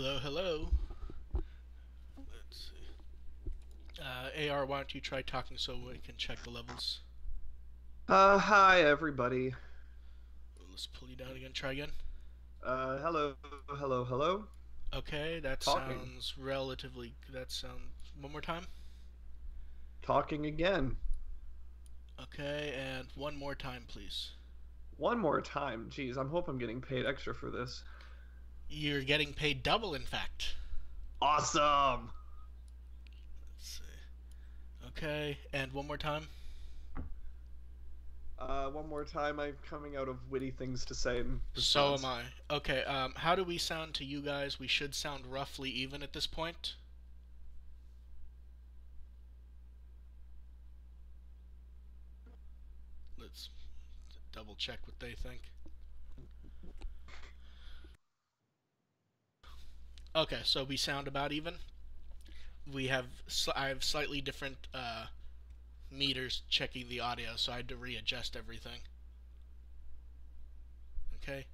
Hello, hello. Let's see. AR, why don't you try talking so we can check the levels? Hi everybody. Let's pull you down again. Try again. Hello, hello, hello. Okay, that Talking, sounds relatively. That sounds. One more time. talking again. Okay, and one more time, please. One more time. Geez, I hope I'm getting paid extra for this. You're getting paid double, in fact. Awesome. Let's see. Okay, and one more time. One more time. I'm coming out of witty things to say in So am response. I. Okay, how do we sound to you guys? We should sound roughly even at this point. Let's double check what they think. Okay, so we sound about even. I have slightly different meters checking the audio, so I had to readjust everything. Okay.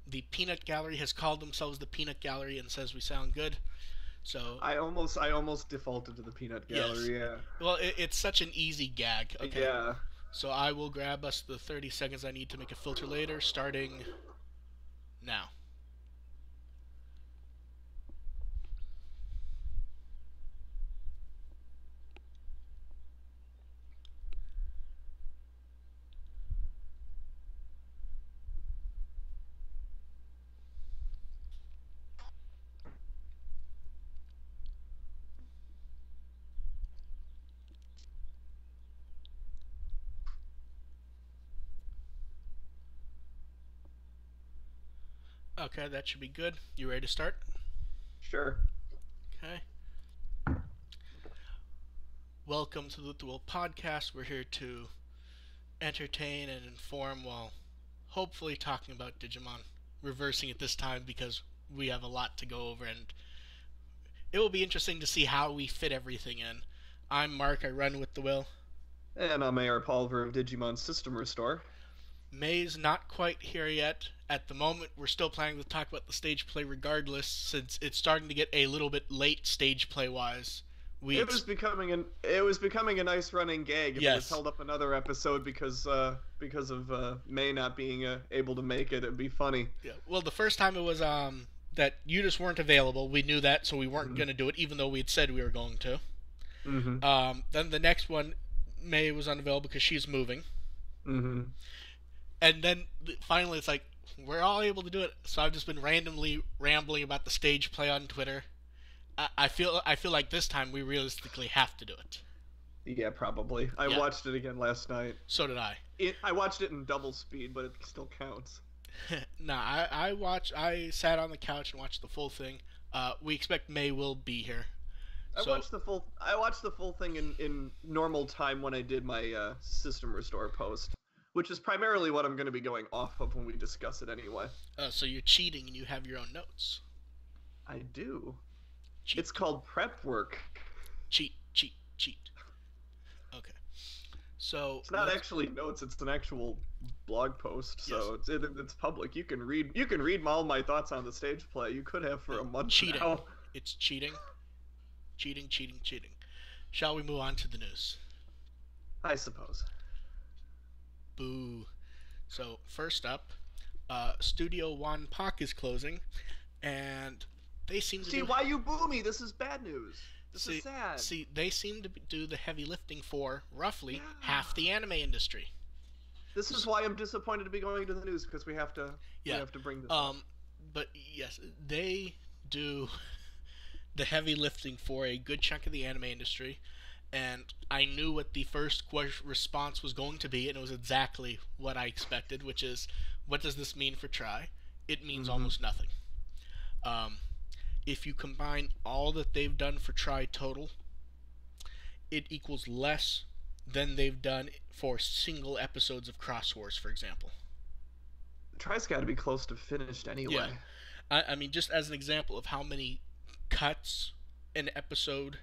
The Peanut Gallery has called themselves the Peanut Gallery and says we sound good. So I almost defaulted to the peanut yes. gallery. Yeah. Well, it's such an easy gag. Okay. Yeah. So I will grab us the 30 seconds I need to make a filter later, starting now. Okay, that should be good. You ready to start? Sure. Okay. Welcome to the Dual Podcast. We're here to entertain and inform while hopefully talking about Digimon. Reversing it this time because we have a lot to go over and it will be interesting to see how we fit everything in. I'm Mark, I run with the will. And I'm AR Pulver of Digimon System Restore. May's not quite here yet. At the moment, we're still planning to talk about the stage play regardless, since it's starting to get a little bit late stage play wise. We It was becoming a nice running gag if it was Yes. held up another episode because of May not being able to make it. It'd be funny. Yeah. Well, the first time it was that you just weren't available. We knew that, so we weren't Hmm. going to do it, even though we had said we were going to. Hmm. Then the next one, May was unavailable because she's moving, Hmm. and then finally it's like we're all able to do it. So I've just been randomly rambling about the stage play on Twitter. I feel like this time we realistically have to do it. Yeah, probably. I Yeah. watched it again last night. So did I. I watched it in double speed, but it still counts. Nah, I sat on the couch and watched the full thing. We expect May will be here. So I watched the full thing in normal time when I did my system restore post, which is primarily what I'm going to be going off of when we discuss it anyway. so you're cheating and you have your own notes. I do. Cheat, It's called prep work. cheat, cheat, cheat. Okay. So It's not let's. actually notes, it's an actual blog post, Yes. so it's public. You can read all my thoughts on the stage play. You could have for a month Cheating. now. It's cheating. Cheating, cheating, cheating. Shall we move on to the news? I suppose. Boo. So first up, Studio One Pak is closing, and they seem to See, do. why you boo me? This is bad news. This is See, sad. see, they seem to do the heavy lifting for roughly half Yeah. the anime industry. This is why I'm disappointed to be going to the news because we have to we Yeah. have to bring this up. Um, but yes, they do the heavy lifting for a good chunk of the anime industry. And I knew what the first response was going to be, and it was exactly what I expected, which is, what does this mean for Try? It means Hmm. almost nothing. Um, if you combine all that they've done for Try total, it equals less than they've done for single episodes of Cross Wars, for example. Try's got to be close to finished Yeah. anyway. I mean, just as an example of how many cuts an episode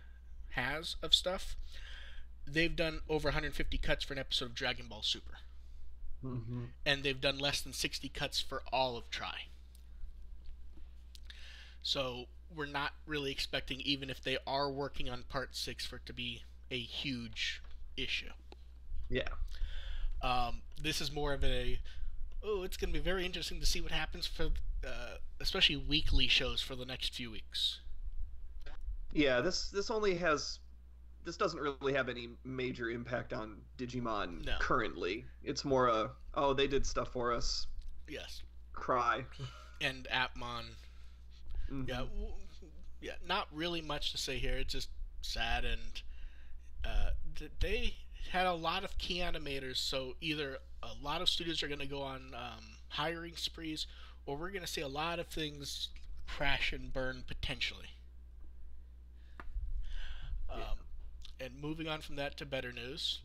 has of stuff, they've done over 150 cuts for an episode of Dragon Ball Super. Hmm. And they've done less than 60 cuts for all of Try. So we're not really expecting, even if they are working on part 6, for it to be a huge issue. Yeah. This is more of a, oh, it's going to be very interesting to see what happens for, especially weekly shows for the next few weeks. Yeah, this doesn't really have any major impact on Digimon No. currently. It's more oh, they did stuff for us. Yes. Cry. And Atmon. Yeah. Hmm. Yeah. Not really much to say here. It's just sad, and they had a lot of key animators. So either a lot of studios are going to go on hiring sprees, or we're going to see a lot of things crash and burn potentially. Yeah. And moving on from that to better news,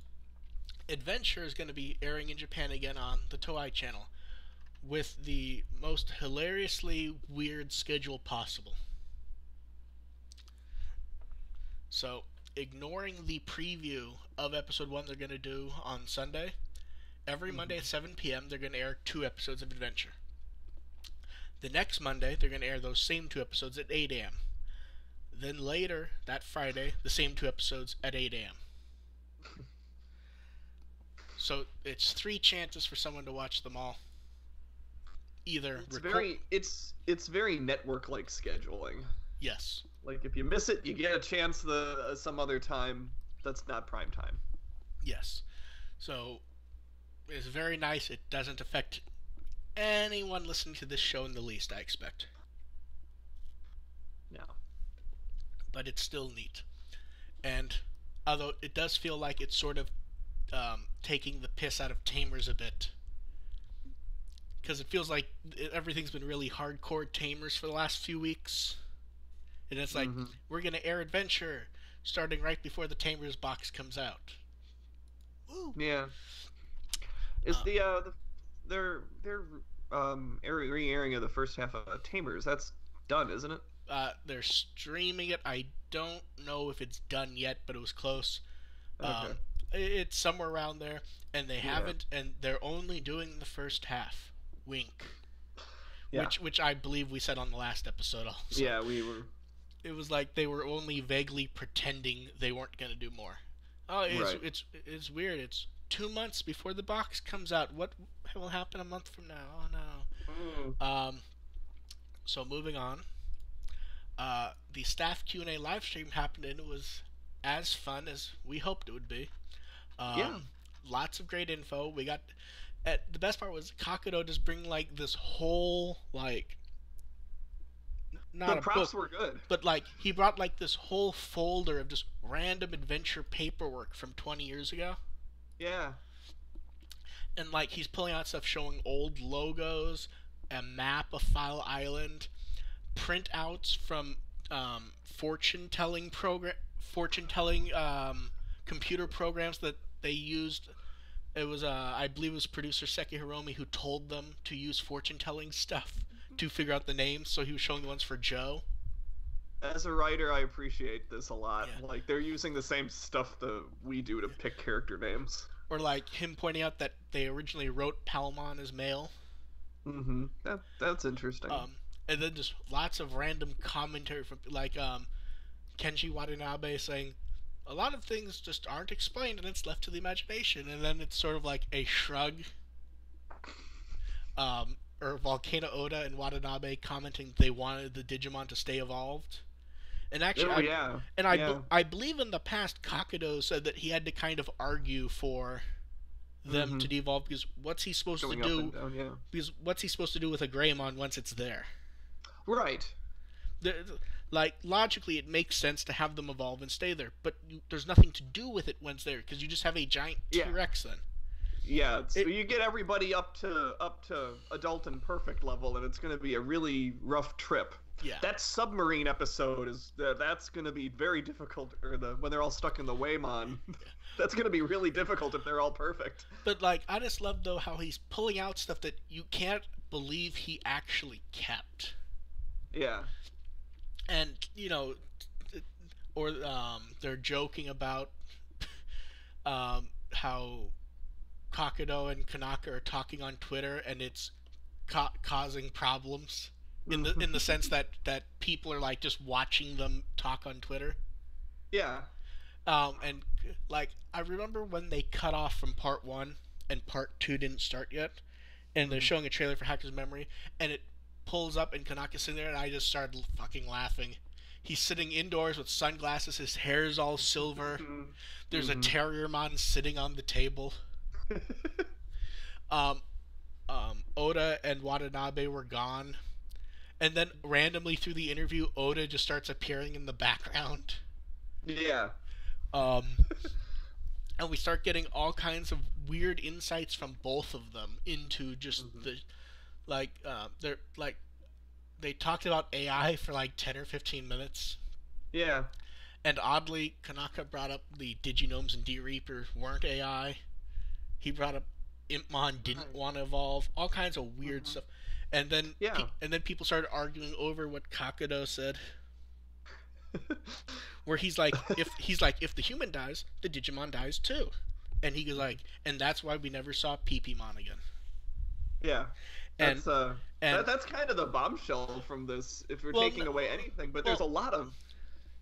Adventure is going to be airing in Japan again on the Toei channel with the most hilariously weird schedule possible. So, ignoring the preview of episode 1 they're going to do on Sunday, every Monday at Hmm. 7 p.m. they're going to air 2 episodes of Adventure. The next Monday, they're going to air those same 2 episodes at 8 a.m. Then later, that Friday, the same 2 episodes at 8 a.m. So it's 3 chances for someone to watch them all. Either It's record. very it's very network like scheduling. Yes. Like if you miss it, you get a chance the some other time that's not prime time. Yes. So it's very nice. It doesn't affect anyone listening to this show in the least, I expect. Yeah. But it's still neat. And although it does feel like it's sort of taking the piss out of Tamers a bit, because it feels like everything's been really hardcore Tamers for the last few weeks. And it's like, Hmm. we're going to air Adventure starting right before the Tamers box comes out. Woo! Yeah. Is Uh, their re-airing of the first half of Tamers, that's done, isn't it? they're streaming it. I don't know if it's done yet, but it was close. Okay. Um, it's somewhere around there, and they Yeah. haven't, and they're only doing the first half. Wink. Yeah. Which I believe we said on the last episode also. Yeah, we were It was like they were only vaguely pretending they weren't gonna do more. Oh, right. it's weird. It's 2 months before the box comes out. What will happen a month from now? Oh Mm. no. So moving on. The staff Q&A live stream happened, and it was as fun as we hoped it would be. Yeah. Um, Lots of great info. We got. The best part was Kakudo just bring like this whole like The not a book, props were good. but like he brought like this whole folder of just random adventure paperwork from 20 years ago, Yeah. and like he's pulling out stuff showing old logos, a map of File Island, printouts from fortune telling computer programs that they used. It was I believe it was producer Seki Hiromi who told them to use fortune telling stuff to figure out the names, so he was showing the ones for Joe. As a writer, I appreciate this a lot. Yeah. Like they're using the same stuff that we do to pick character names. Or like him pointing out that they originally wrote Palmon as male. Mm-hmm. That's interesting. And then just lots of random commentary from like Kenji Watanabe saying a lot of things just aren't explained and it's left to the imagination. And then it's sort of like a shrug. Or Volcano Oda and Watanabe commenting they wanted the Digimon to stay evolved. And actually, Oh yeah. Yeah. I believe in the past Kakudo said that he had to kind of argue for them Mm-hmm. to devolve because what's he supposed to Going up and do? down, yeah. Because what's he supposed to do with a Greymon once it's there? Right. The, like logically, it makes sense to have them evolve and stay there, but there's nothing to do with it once there because you just have a giant Yeah. T-Rex then. Yeah, so It, you get everybody up to adult and perfect level, and it's going to be a really rough trip. yeah, That submarine episode that's going to be very difficult, or when they're all stuck in the Waymon. That's going to be really difficult if they're all perfect. but like I just love though how he's pulling out stuff that you can't believe he actually kept, Yeah. and or they're joking about how Kakudo and Kanaka are talking on Twitter and it's causing problems. in the sense that people are like just watching them talk on Twitter. Yeah. And like I remember when they cut off from part one and part two didn't start yet, and they're Mhm. showing a trailer for Hacker's Memory, and it pulls up and Kanaka's sitting there, and I just started fucking laughing. He's sitting indoors with sunglasses, his hair's all silver. There's a Mhm. Terriermon sitting on the table. Um, Oda and Watanabe were gone, and then randomly through the interview, Oda just starts appearing in the background. Yeah. Um, and we start getting all kinds of weird insights from both of them into just Mhm. the they're like they talked about AI for like 10 or 15 minutes. Yeah. And oddly, Kanaka brought up the Diginomes and D-Reaper weren't AI. He brought up Impmon didn't Right. want to evolve. All kinds of weird Mhm. stuff. And then Yeah. people started arguing over what Kakudo said, where he's like if the human dies, the Digimon dies too. And he goes like, and that's why we never saw Mon again. Yeah. And That's and that's kind of the bombshell from this if we're well, taking away anything, but there's well, a lot of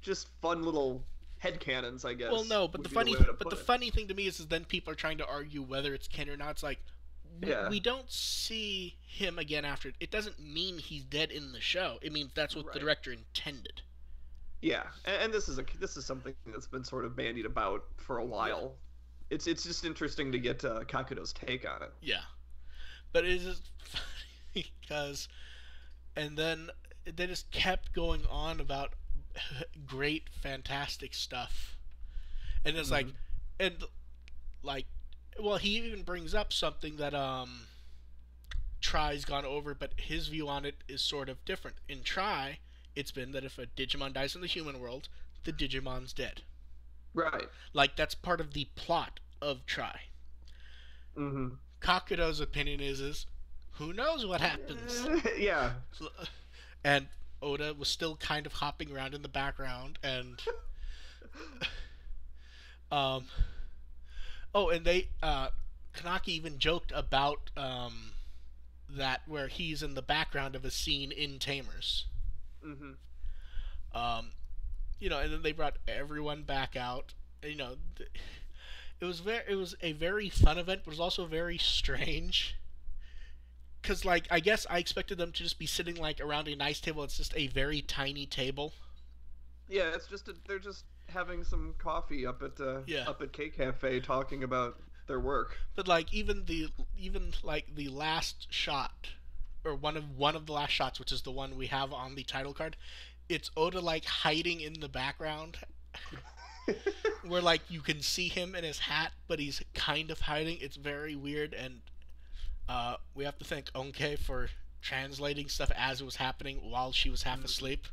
just fun little headcanons, I well, guess, no. But would be the way to the put it. funny thing to me is then people are trying to argue whether it's canon or not. It's like Yeah. we don't see him again after. It doesn't mean he's dead in the show. It means that's what the Right. director intended. Yeah. And this is something that's been sort of bandied about for a Yeah, while. It's just interesting to get Kakudo's take on it. yeah. But it is just funny because and then they just kept going on about great, fantastic stuff, and it's like, Hmm. and like, well, he even brings up something that Try's gone over, but his view on it is sort of different. In Try, it's been that if a Digimon dies in the human world, the Digimon's dead. Right. Like that's part of the plot of Try. Hmm. Kakudo's opinion is who knows what happens, Yeah. and Oda was still kind of hopping around in the background, and um, oh, and they Kanaki even joked about that where he's in the background of a scene in Tamers. Hmm. Um, and then they brought everyone back out. You know, it was a very fun event, but it was also very strange. Cause like I guess I expected them to just be sitting like around a nice table. It's just a very tiny table. Yeah, they're just having some coffee Yeah, up at K Cafe talking about their work. but like even like the last shot, or one of the last shots, which is the one we have on the title card, it's Oda like hiding in the background, where like you can see him in his hat, but he's kind of hiding. It's very weird, and we have to thank Onke for translating stuff as it was happening while she was half Mhm. asleep.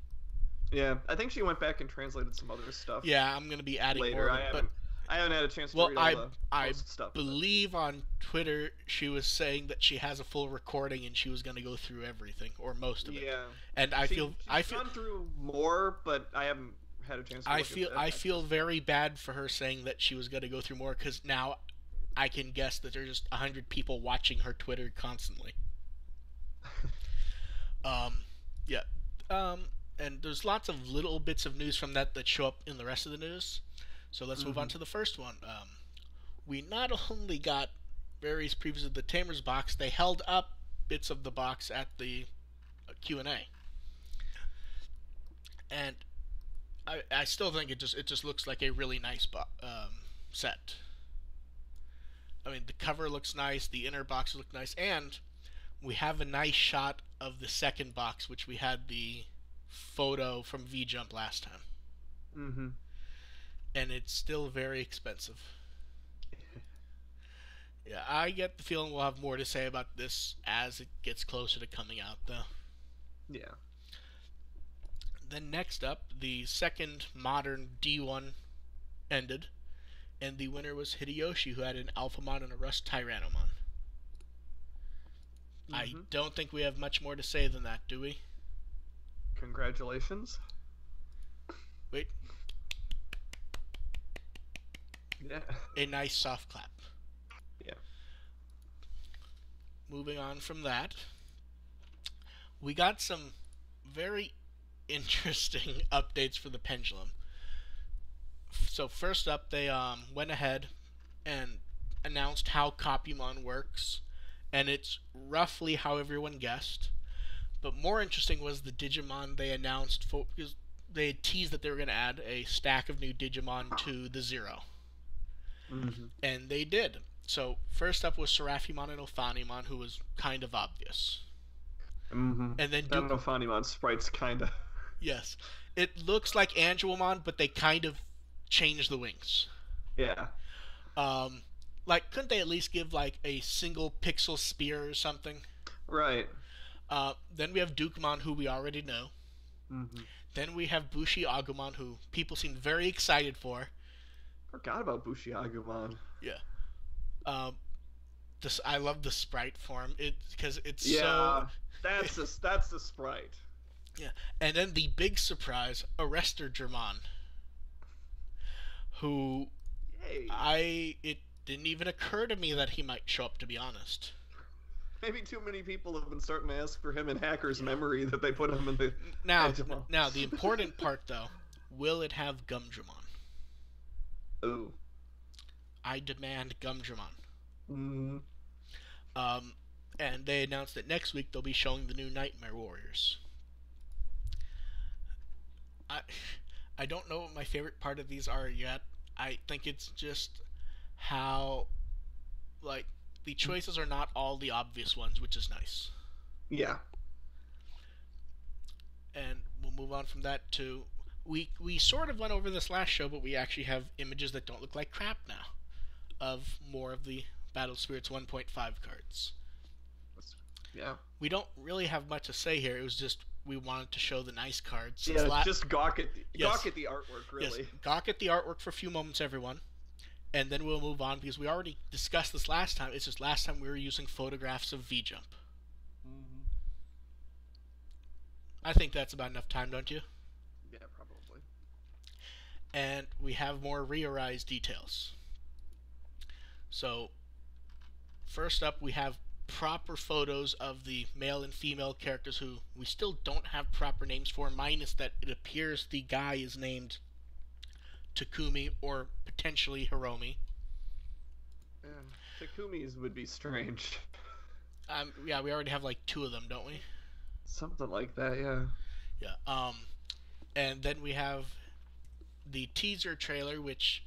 Yeah, I think she went back and translated some other stuff Yeah, I'm gonna be adding more later. of it, but I haven't had a chance to well, read all the I post stuff, but believe on Twitter she was saying that she has a full recording and she was gonna go through everything or most of it. yeah, And she's gone through more, but I haven't had a chance to look at I that feel stuff. very bad for her saying that she was gonna go through more because now I can guess that there's just 100 people watching her Twitter constantly. Um, yeah. Um, and there's lots of little bits of news from that that show up in the rest of the news. So let's move on Hmm. to the first one. We not only got various previews of the Tamers box, they held up bits of the box at the Q&A. And I still think it just looks like a really nice set. I mean, the cover looks nice, the inner box looks nice, and we have a nice shot of the second box, which we had the photo from V Jump last time, Hmm. and it's still very expensive. Yeah, I get the feeling we'll have more to say about this as it gets closer to coming out, though. Yeah. Then next up, the second modern D1 ended, and the winner was Hideyoshi, who had an Alphamon and a Rust Tyrannomon. I Hmm. don't think we have much more to say than that, do we? Congratulations. Wait, Yeah. a nice soft clap. Yeah. Moving on from that, we got some very interesting updates for the pendulum. So first up, they went ahead and announced how Copymon works, and it's roughly how everyone guessed. But more interesting was the Digimon they announced because they had teased that they were going to add a stack of new Digimon to the Zero, Mm-hmm. and they did. So first up was Seraphimon and Ophanimon, who was kind of obvious, Mm-hmm. and then I don't Duke. know if Funimon sprites kinda. Yes, it looks like Angelmon, but they kind of changed the wings. Yeah. Um, like, couldn't they at least give like a single pixel spear or something? Right. Then we have Dukemon, who we already know. Mm-hmm. Then we have Bushi Agumon, who people seem very excited for. Forgot about Bushiagumon. Yeah. Um, this I love the sprite form. It because it's so. Yeah. That's the sprite. Yeah. And then the big surprise, Arrestor Germon, who Yay. I it didn't even occur to me that he might show up. To be honest. Maybe too many people have been starting to ask for him in Hacker's memory that they put him in the Now, Digimon. now the important part though, will it have Gumdramon? Ooh. I demand Gumdramon. Mm. Um, and they announced that next week they'll be showing the new Nightmare Warriors. I I don't know what my favorite part of these are yet. I think it's just how like the choices are not all the obvious ones, which is nice. Yeah. And we'll move on from that to we sort of went over this last show, but we actually have images that don't look like crap now of more of the Battle Spirits 1.5 cards. Yeah. We don't really have much to say here. It was just we wanted to show the nice cards. Yeah, just gawk at the artwork, Yes, really. gawk at the artwork for a few moments, everyone, and then we'll move on because we already discussed this last time. It's just last time we were using photographs of V Jump. Mm-hmm. I think that's about enough time, don't you? Yeah, probably. And we have more Rearise details. So, first up, we have proper photos of the male and female characters who we still don't have proper names for, minus that it appears the guy is named Takumi or potentially Hiromi. Yeah. Takumi's would be strange. Yeah, we already have like two of them, don't we? Something like that, yeah. Yeah. And then we have the teaser trailer, which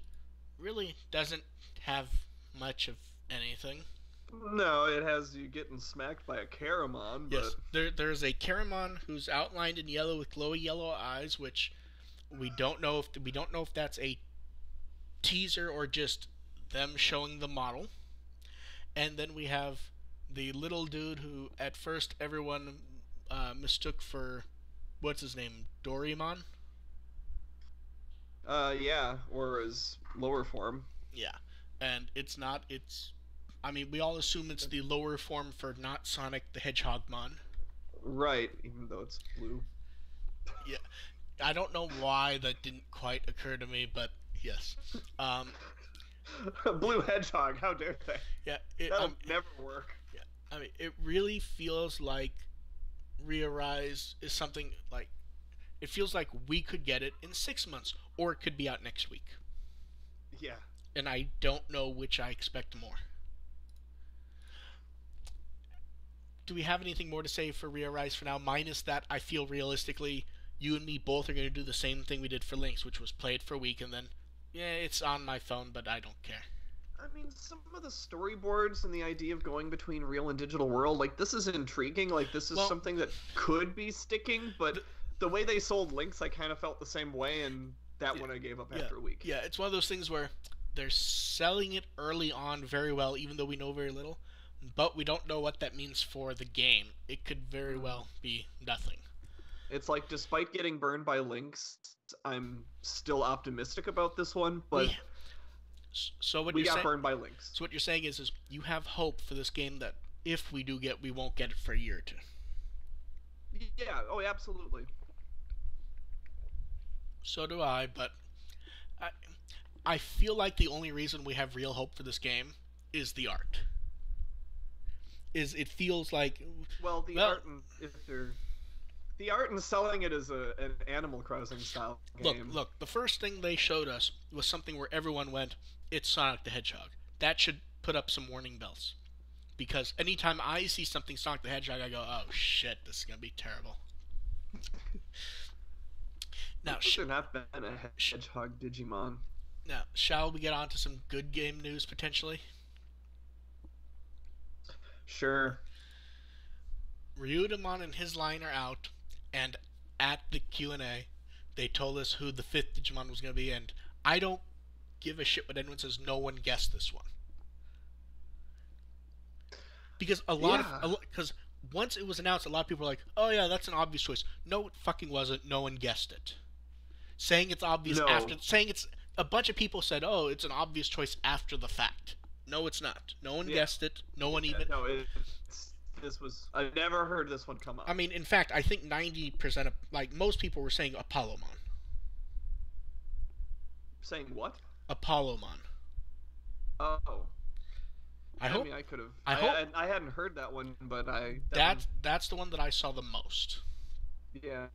really doesn't have much of anything. No, it has you getting smacked by a Caramon, but Yes, there's a Caramon who's outlined in yellow with glowy yellow eyes, which we don't know if that's a teaser or just them showing the model. And then we have the little dude who at first everyone mistook for what's his name, Doraemon. yeah, or his lower form. Yeah, and it's not. It's I mean, we all assume it's the lower form for not Sonic the Hedgehogmon. Right, even though it's blue. Yeah, I don't know why that didn't quite occur to me, but yes. Um, Blue Hedgehog, how dare they? yeah, That'll never work. yeah, I mean, it really feels like Rearise is something like it feels like we could get it in 6 months, or it could be out next week, Yeah. and I don't know which I expect more. Do we have anything more to say for Rearise for now? Minus that, I feel realistically, you and me both are going to do the same thing we did for Lynx, which was play it for a week and then, yeah, it's on my phone, but I don't care. I mean, some of the storyboards and the idea of going between real and digital world, like, this is intriguing. Like, this is Well, something that could be sticking, but the, the way they sold Links, I kind of felt the same way, and that yeah, one I gave up yeah, after a week. yeah, it's one of those things where they're selling it early on very well, even though we know very little, but we don't know what that means for the game. It could very well be nothing. It's like, despite getting burned by Links, I'm still optimistic about this one, but We so what we you're got saying burned by Links. so what you're saying is you have hope for this game that if we do get, we won't get it for a year or two. Yeah, oh, absolutely. So do I, but I I feel like the only reason we have real hope for this game is the art. is it feels like, Well, the well, art and if they're the art and selling it as an Animal Crossing style game. look, the first thing they showed us was something where everyone went, "It's Sonic the Hedgehog." That should put up some warning bells. Because anytime I see something Sonic the Hedgehog, I go, "Oh shit, this is gonna be terrible." Now, Has there not been a Hedgehog Digimon? now, shall we get on to some good game news potentially? Sure. Ryudamon and his line are out, and at the Q&A, they told us who the fifth Digimon was going to be, and I don't give a shit what anyone says. No one guessed this one because Yeah. because once it was announced, a lot of people were like, "Oh yeah, that's an obvious choice." No, it fucking wasn't. No one guessed it. Saying it's obvious No. after saying it's a bunch of people said, "Oh, it's an obvious choice after the fact." No, it's not. No one Yeah. guessed it. No one Yeah. even. No. This was. I never heard this one come I up. mean, in fact, I think 90% of like most people were saying Apollomon. Saying what? Apollomon. Oh. I I hope. mean, I could have. I hope I hadn't heard that one, but I that one. that's the one that I saw the most. Yeah.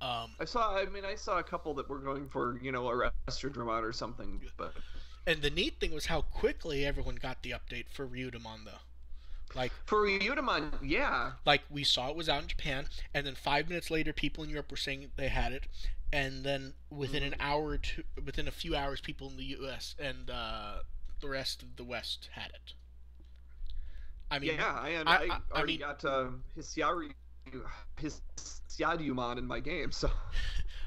Um, I saw. I mean, I saw a couple that were going for a Dramon or something, but and the neat thing was how quickly everyone got the update for Ryudamon, though. Like, for Udamon, yeah. we saw it was out in Japan, and then 5 minutes later, people in Europe were saying they had it, and then within an hour or two, within a few hours, people in the U.S. and the rest of the West had it. I mean, Yeah, I I already mean, got his Yadyumon in my game, so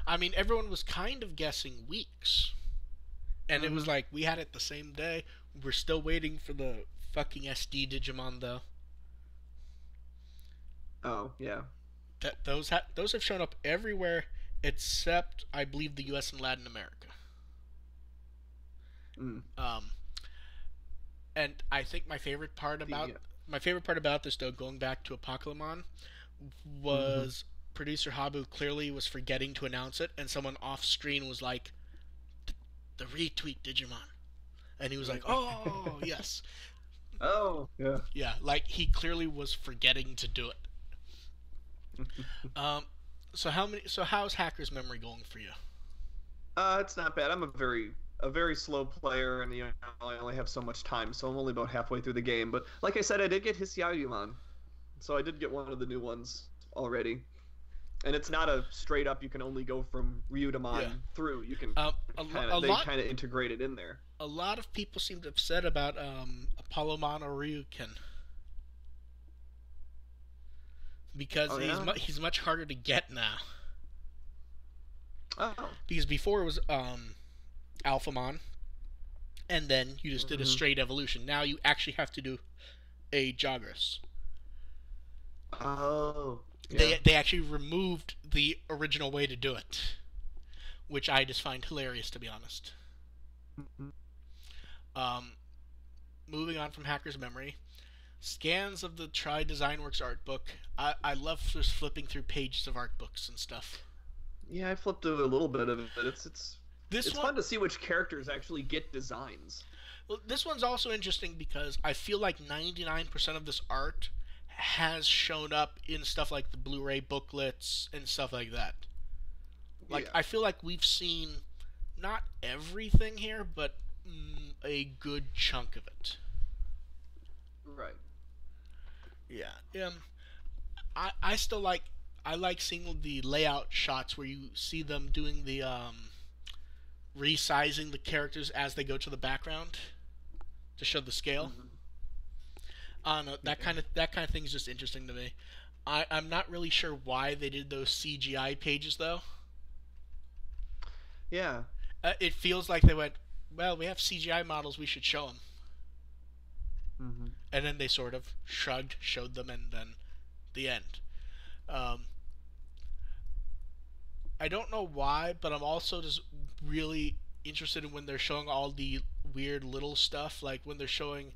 I mean, everyone was kind of guessing weeks, and it was Mhm. like we had it the same day. We're still waiting for the fucking SD Digimon though. Oh yeah. That those have shown up everywhere except I believe the U.S. and Latin America. Mm. Um, and I think The my favorite part about this though, going back to Apocalypse, hmm was producer Habu clearly was forgetting to announce it, and someone off screen was like, "The retweet Digimon," and he was like, "Oh yes, Oh yeah. yeah." Like he clearly was forgetting to do it. Um, so how many? So how's Hacker's Memory going for you? It's not bad. I'm a very slow player, and I only have so much time, so I'm only about halfway through the game. But like I said, I did get his Yadyumon, so I did get one of the new ones already. And it's not a straight up. You can only go from Yeah. Ryudamon through. You can A they lot kind of integrate it in there. a lot of people seemed upset about Apollomon or Ryukin because Oh yeah. he's much harder to get now. Oh. Because before it was Alphamon, and then you just did a hmm straight evolution. Now you actually have to do a Jagras. Oh. Yeah. They actually removed the original way to do it, which I just find hilarious to be honest. Mhm. Um, moving on from Hacker's Memory, scans of the Try Design Works art book. I love just flipping through pages of art books and stuff. Yeah, I flipped through a little bit of it. This It's one, fun to see which characters actually get designs. well, this one's also interesting because I feel like 99% of this art has shown up in stuff like the Blu-ray booklets and stuff like that. Like Yeah. I feel like we've seen not everything here, but a good chunk of it. Right. Yeah. I still like I like seeing the layout shots where you see them doing the resizing the characters as they go to the background to show the scale. hmm I don't know, Yeah. that kind of thing is just interesting to me. I'm not really sure why they did those CGI pages though. Yeah. It feels like they went, well, we have CGI models, we should show them, hmm and then they sort of shrugged, showed them, and then the end. Um, I don't know why, but I'm also just really interested in when they're showing all the weird little stuff, like when they're showing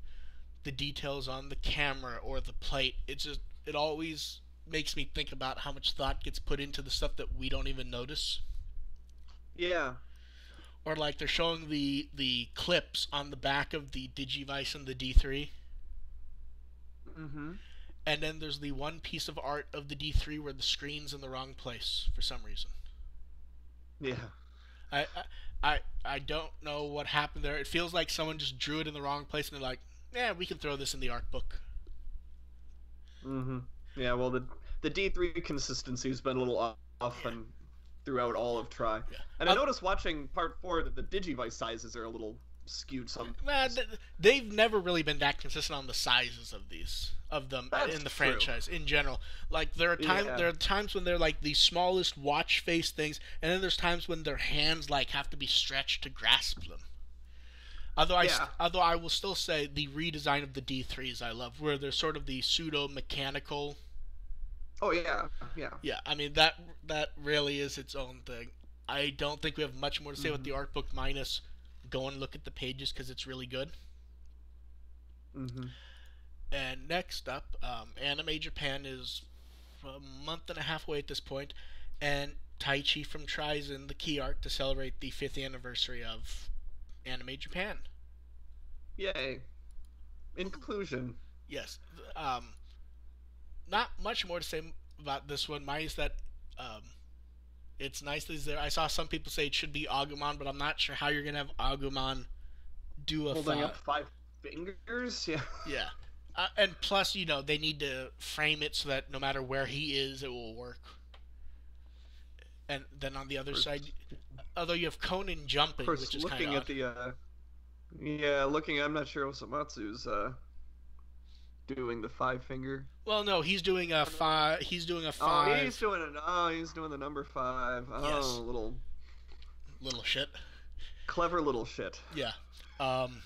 the details on the camera or the plate. It always makes me think about how much thought gets put into the stuff that we don't even notice. Yeah. Or like they're showing the clips on the back of the Digivice and the D3. Mm-hmm. And then there's the one piece of art of the D3 where the screen's in the wrong place for some reason. Yeah. I, I don't know what happened there. It feels like someone just drew it in the wrong place and they're like, yeah, we can throw this in the art book. Mm-hmm. Yeah. Well, the D3 consistency has been a little off Yeah. and throughout all of Try. Yeah. And I noticed watching part 4 that the Digivice sizes are a little skewed. Some. Well, they've never really been that consistent on the sizes of these of them That's in the true. franchise in general. Like Yeah. there are times when they're like the smallest watch face things, and then there's times when their hands like have to be stretched to grasp them. Yeah. Although I will still say the redesign of the D3s I love, where they're sort of the pseudo mechanical. Oh yeah. Yeah. Yeah, I mean that really is its own thing. I don't think we have much more to say with Mm-hmm. the art book minus go and look at the pages because it's really good. Mm-hmm. And next up, Anime Japan is a month and a half away at this point, and Taichi from Tries in the key art to celebrate the 5th anniversary of Anime Japan. Yay. In conclusion. Yes, not much more to say about this one, minus that um, it's nice that he's there. I saw some people say it should be Agumon, but I'm not sure how you're gonna have Agumon do a Holding up 5 fingers. Yeah. Yeah. And plus, they need to frame it so that no matter where he is, it will work. And then on the other side, although you have Conan jumping, Of course, which is kind looking of at odd. the looking, I'm not sure Osamatsu's doing the 5 finger. Well, no, he's doing a five. He's doing a Oh, five. he's doing the number 5. Oh, Yes. little Shit. clever little shit. Yeah. Um.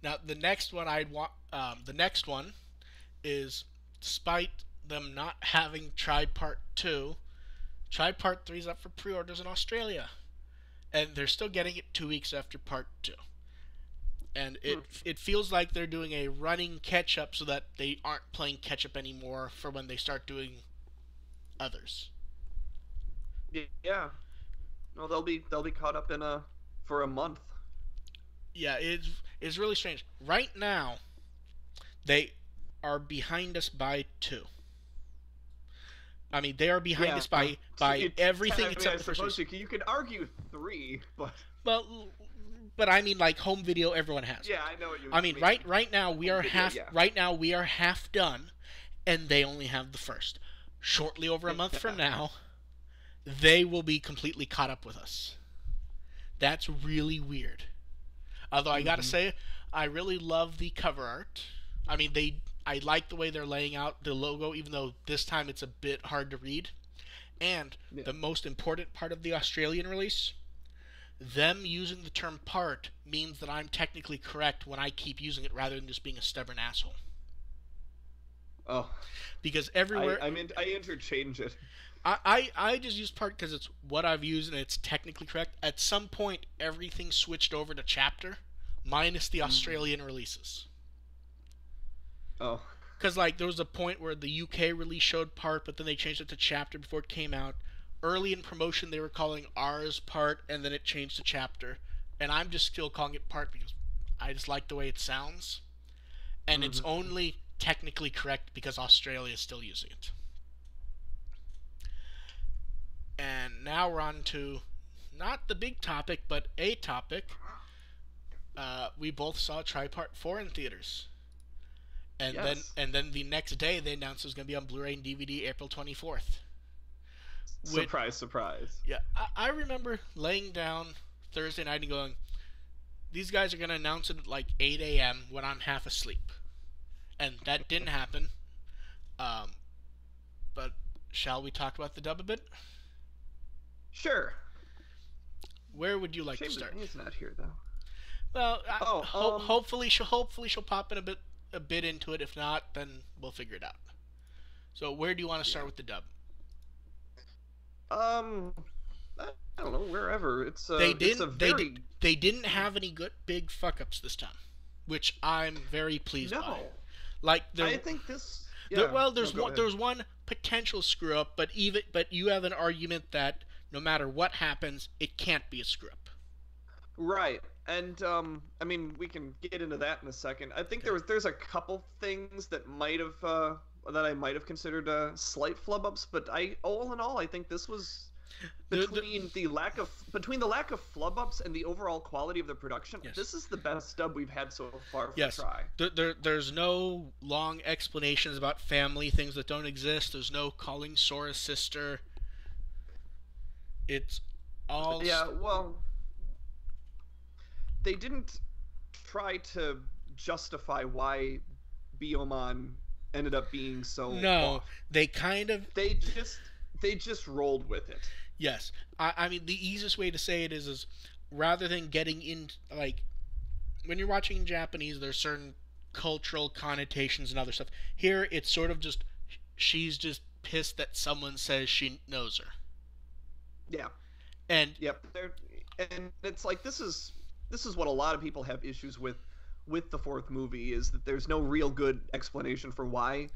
Now the next one I'd want. The next one is, despite them not having tried Part 2, tried Part 3 is up for pre-orders in Australia, and they're still getting it 2 weeks after Part 2. And it feels like they're doing a running catch up so that they aren't playing catch up anymore for when they start doing others. Yeah. No, they'll be caught up for a month. Yeah, it's really strange. Right now, they are behind us by 2. I mean, they are behind us by everything except the first suppose week. you could argue 3, but Well, but I mean, like home video, everyone has. yeah, I know what you I mean, mean. right now we are Video, half. yeah. Right now we are half done, and they only have the first. Shortly over a month from now, they will be completely caught up with us. That's really weird. Although I gotta say, I really love the cover art. I mean, I like the way they're laying out the logo, even though this time it's a bit hard to read. And the most important part of the Australian release, them using the term part means that I'm technically correct when I keep using it rather than just being a stubborn asshole. Oh, Because everywhere I interchange it. I just use part because it's what I've used and it's technically correct. At some point, everything switched over to chapter, minus the Australian releases. Oh, Because like there was a point where the UK release showed part, but then they changed it to chapter before it came out. Early in promotion, they were calling ours part, and then it changed to chapter. And I'm just still calling it part because I just like the way it sounds. And it's only technically correct because Australia is still using it. And now we're on to not the big topic, but a topic. We both saw Try Part 4 in theaters. And yes. then the next day they announced it was going to be on Blu-ray and DVD April 24th. Surprise, surprise. Yeah, I remember laying down Thursday night and going, these guys are going to announce it at like 8 a.m. when I'm half asleep. And that didn't happen. But shall we talk about the dub a bit? Sure. Where would you like Shame to start? that he's not here though. Well, Oh, hopefully she'll pop in a bit into it. If not, then we'll figure it out. So where do you want to start with the dub? I don't know, wherever. It's They it's a didn't very they didn't have any good big fuck ups this time, which I'm very pleased no. by. Like I think this. Yeah. There's one potential screw up, but you have an argument that no matter what happens, it can't be a screw up. Right. And I mean, we can get into that in a second. I think Okay. there's a couple things that might have that I might have considered slight flub ups, but I all in all, I think this was The between the lack of flub ups and the overall quality of the production. yes. This is the best dub we've had so far for Yes. Try. There's no long explanations about family things that don't exist. There's no calling Sora's sister. It's all. Yeah, well, they didn't try to justify why Biomon ended up being so No, off. they kind of. They just they just rolled with it. Yes. I mean, the easiest way to say it is rather than getting in. Like, when you're watching Japanese, there's certain cultural connotations and other stuff. Here, it's sort of just. She's just pissed that someone says she knows her. Yeah. And Yep. And it's like this is what a lot of people have issues with the fourth movie is that there's no real good explanation for why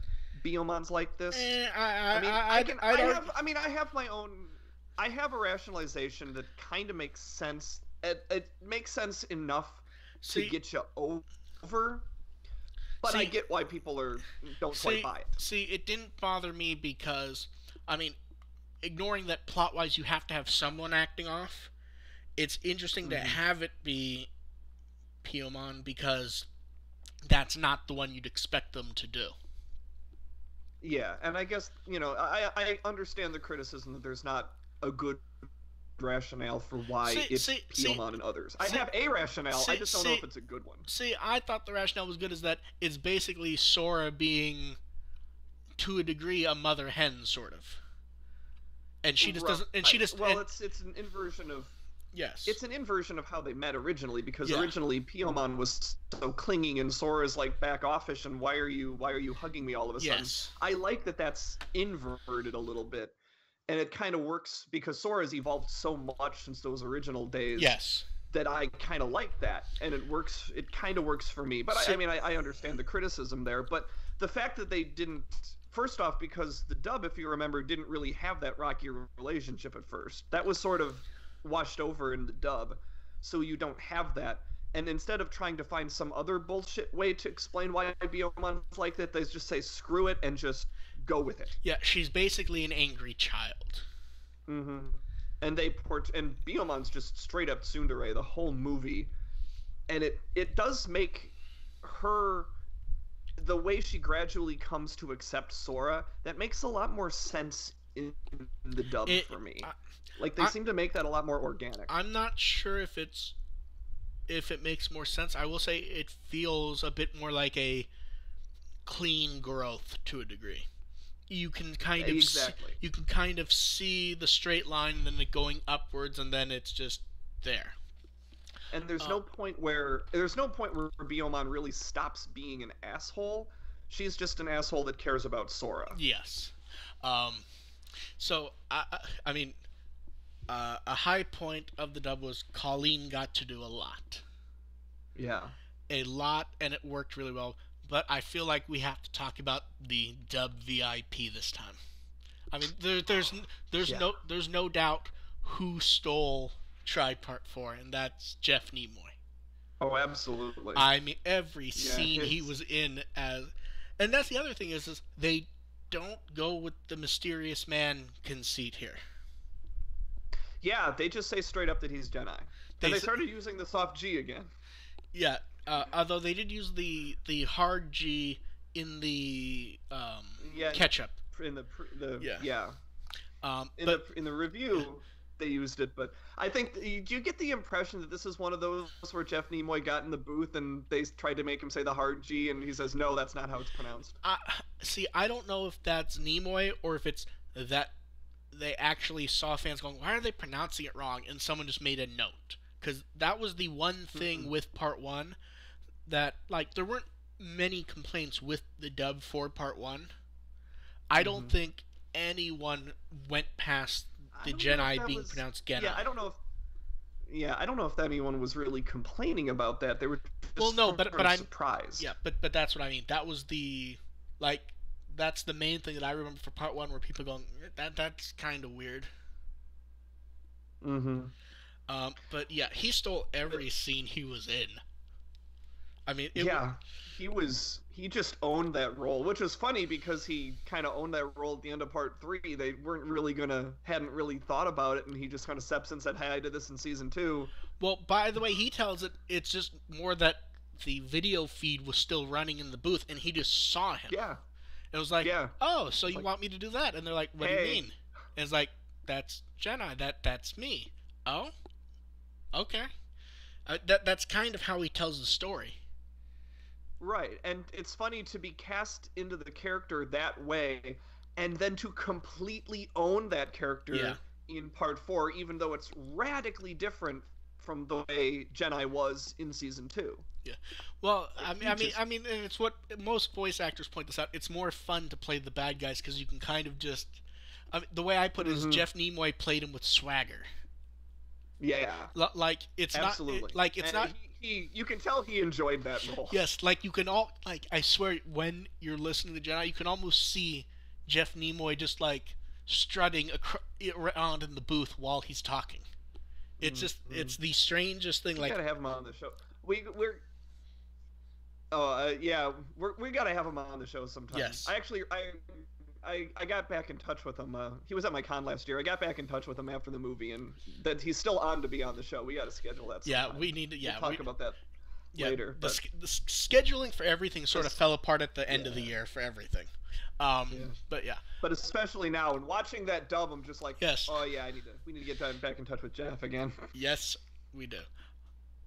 Biomon's like this. I mean, I have my own. I have a rationalization that kind of makes sense. It makes sense enough to get you over, but I get why people don't quite buy it. See, it didn't bother me because, I mean, ignoring that plot-wise you have to have someone acting off, it's interesting to have it be Piomon because that's not the one you'd expect them to do. Yeah, and I guess, I understand the criticism that there's not a good rationale for why it's Piomon and others. I have a rationale, I just don't know if it's a good one. See, I thought the rationale was good, is that it's basically Sora being, to a degree, a mother hen, sort of. And she just doesn't. And she just. Well, it's an inversion of. Yes. It's an inversion of how they met originally, because originally Piomon was so clinging and Sora's like back offish and why are you hugging me all of a sudden? I like that that's inverted a little bit, and it kind of works because Sora's evolved so much since those original days. Yes. That I kind of like that, and it works. It kind of works for me, but I understand the criticism there. But the fact that they didn't. First off, because the dub, if you remember, didn't really have that rocky relationship at first. That was sort of washed over in the dub, so you don't have that. And instead of trying to find some other bullshit way to explain why Biomon's like that, they just say screw it and just go with it. Yeah, she's basically an angry child. Mm-hmm. And and Biomon's just straight up tsundere the whole movie, and it does make her. The way she gradually comes to accept Sora, that makes a lot more sense in the dub for me. Like they seem to make that a lot more organic. I'm not sure if it makes more sense. I will say it feels a bit more like a clean growth to a degree. You can kind of see the straight line and then it going upwards and then it's just there. And there's no point where Biomon really stops being an asshole. She's just an asshole that cares about Sora. Yes. So I mean, a high point of the dub was Colleen got to do a lot. Yeah. A lot, and it worked really well. But I feel like we have to talk about the dub VIP this time. I mean, there's no doubt who stole Try Part 4, and that's Jeff Nimoy. Oh, absolutely. I mean, every scene he was in as... And that's the other thing is they don't go with the mysterious man conceit here. Yeah, they just say straight up that he's Jedi. And they started using the soft G again. Yeah, although they did use the hard G in the ketchup. In the review, they used it, but I think do you get the impression that this is one of those where Jeff Nimoy got in the booth and they tried to make him say the hard G and he says no, that's not how it's pronounced. See, I don't know if that's Nimoy or if it's that they actually saw fans going, why are they pronouncing it wrong, and someone just made a note, because that was the one thing with Part 1 that, like, there weren't many complaints with the dub for Part 1. I don't think anyone went past the Jedi being pronounced Genai. Yeah, I don't know if anyone was really complaining about that. They were just I'm surprised. Yeah, but that's what I mean. That was that's the main thing that I remember for Part 1, where people going, that's kind of weird. Mm-hmm. But yeah, he stole every scene he was in. I mean, Yeah, he just owned that role, which was funny because he kind of owned that role at the end of part three. They weren't really hadn't really thought about it, and he just kind of steps in and said, "Hey, I did this in season two." well, by the way, he tells it. It's just more that the video feed was still running in the booth, and he just saw him. Yeah, It was like, yeah. oh, so It's you like, want me to do that? And they're like, what do you hey, mean? And it's like, that's Jedi. That's me. Oh, okay. That's kind of how he tells the story. right. And it's funny to be cast into the character that way, and then to completely own that character Yeah. in part four, even though it's radically different from the way Jedi was in season two. Yeah. Well, Just, I mean, and it's what most voice actors point this out. It's more fun to play the bad guys because you can kind of just. I mean, the way I put it is Jeff Nimoy played him with swagger. yeah, Like it's absolutely. not like it's And not. you can tell he enjoyed that role. Yes, like you can all like I swear when you're listening to Jedi, you can almost see Jeff Nimoy just like strutting around in the booth while he's talking. It's just it's the strangest thing. We Like gotta have him on the show. We're oh yeah, we gotta have him on the show sometime. Yes. I got back in touch with him. He was at my con last year. I got back in touch with him after the movie, and that he's still on to be on the show. We got to schedule that sometime. yeah, we need to we'll talk about that later. The, But the scheduling for everything sort of fell apart at the end of the year for everything. But yeah. But especially now, and watching that dub, I'm just like, Yes. oh yeah, we need to get back in touch with Jeff again. Yes, we do.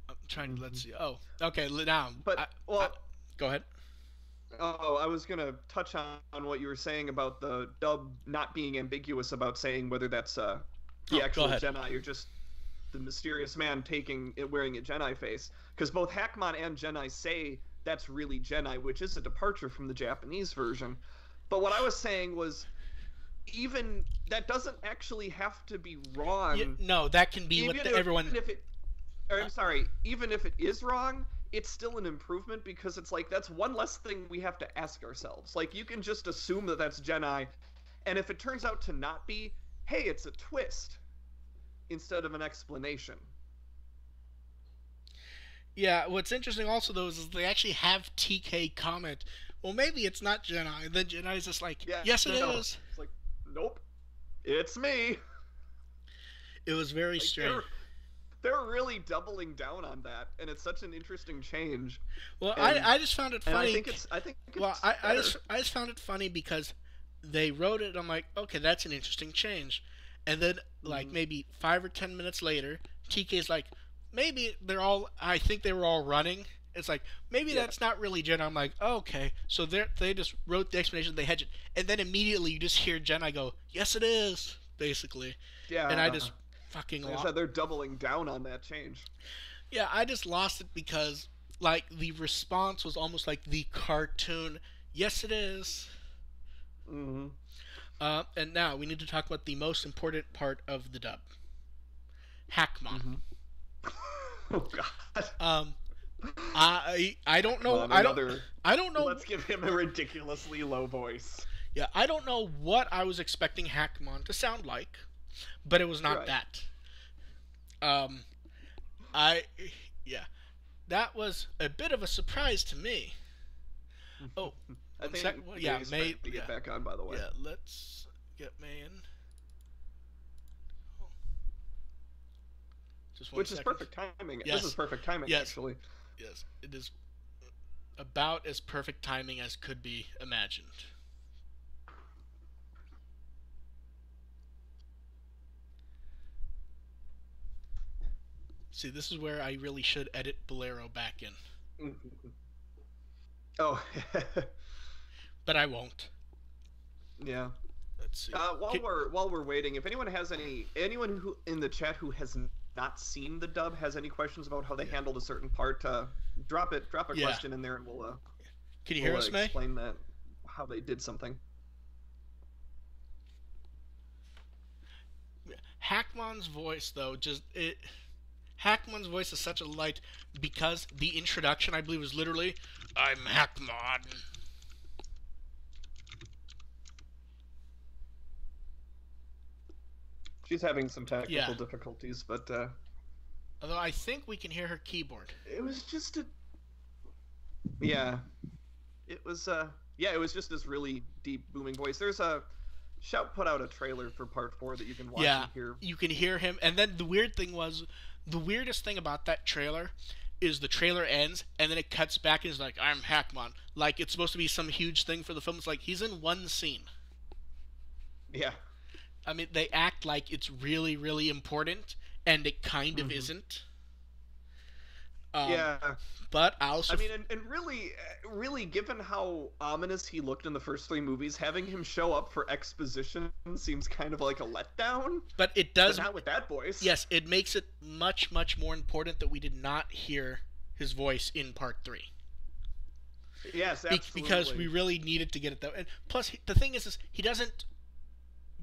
I'm trying to let's see. Oh, okay. Now, But go ahead. oh, I was gonna touch on what you were saying about the dub not being ambiguous about saying whether that's the actual Jedi or just the mysterious man wearing a Jedi face. Because both Hackmon and Jedi say that's really Jedi, which is a departure from the Japanese version. But what I was saying was, even that doesn't actually have to be wrong. Yeah, no, that can be what everyone. I'm sorry. Even if it is wrong, it's still an improvement because it's like that's one less thing we have to ask ourselves. Like you can just assume that that's Jedi, and if it turns out to not be, hey, it's a twist instead of an explanation. Yeah, what's interesting also though is they actually have TK comment, well maybe it's not Jedi, and then Jedi's just like, yes it is. It's like, nope, it's me. It was very strange. They're really doubling down on that, and it's such an interesting change. Well, I just found it funny. I think it's well, I just found it funny because they wrote it. I'm like, okay, that's an interesting change, and then like maybe 5 or 10 minutes later, TK's like, maybe I think they were all running. It's like maybe that's not really Jedi. I'm like, oh, okay, so they just wrote the explanation, they hedge it, and then immediately you just hear Jedi go, yes, it is, basically. Yeah. And I just fucking lost. Like I said, they're doubling down on that change. Yeah, I just lost it because like the response was almost like the cartoon. Yes, it is. Mm-hmm. And now we need to talk about the most important part of the dub. Hackmon. Oh God. I don't know. I don't know. Let's give him a ridiculously low voice. Yeah, I don't know what I was expecting Hackmon to sound like, but it was not that. That was a bit of a surprise to me. Oh, I think May to get back on, by the way. Yeah, let's get May in. Just one Which second. is perfect timing. Yes. This is perfect timing, actually. Yes, it is about as perfect timing as could be imagined. See, this is where I really should edit Bolero back in. Oh. But I won't. Yeah. Let's see. While we're waiting, if anyone who in the chat who has not seen the dub has any questions about how they handled a certain part, drop a question in there and we'll Can you hear us, May? Explain that how they did something. Hackmon's voice though, Hackmon's voice is such a light because the introduction I believe was literally, I'm Hackmon. She's having some technical difficulties, but Although I think we can hear her keyboard. It was just a yeah. It was yeah, it was just this really deep booming voice. There's a Shout put out a trailer for part 4 that you can watch Yeah, and hear. you can hear him. And then the weird thing was, the weirdest thing about that trailer is the trailer ends and then it cuts back and is like, I'm Hackmon. Like it's supposed to be some huge thing for the film. It's like he's in one scene. Yeah. I mean, they act like it's really, really important, and it kind of Mm-hmm. isn't. Yeah. But I also, I mean, and really, really, given how ominous he looked in the first 3 movies, having him show up for exposition seems kind of like a letdown. but it But does, not with that voice. yes, it makes it much, much more important that we did not hear his voice in part 3. Yes, absolutely. Because we really needed to get it though. And plus, the thing is he doesn't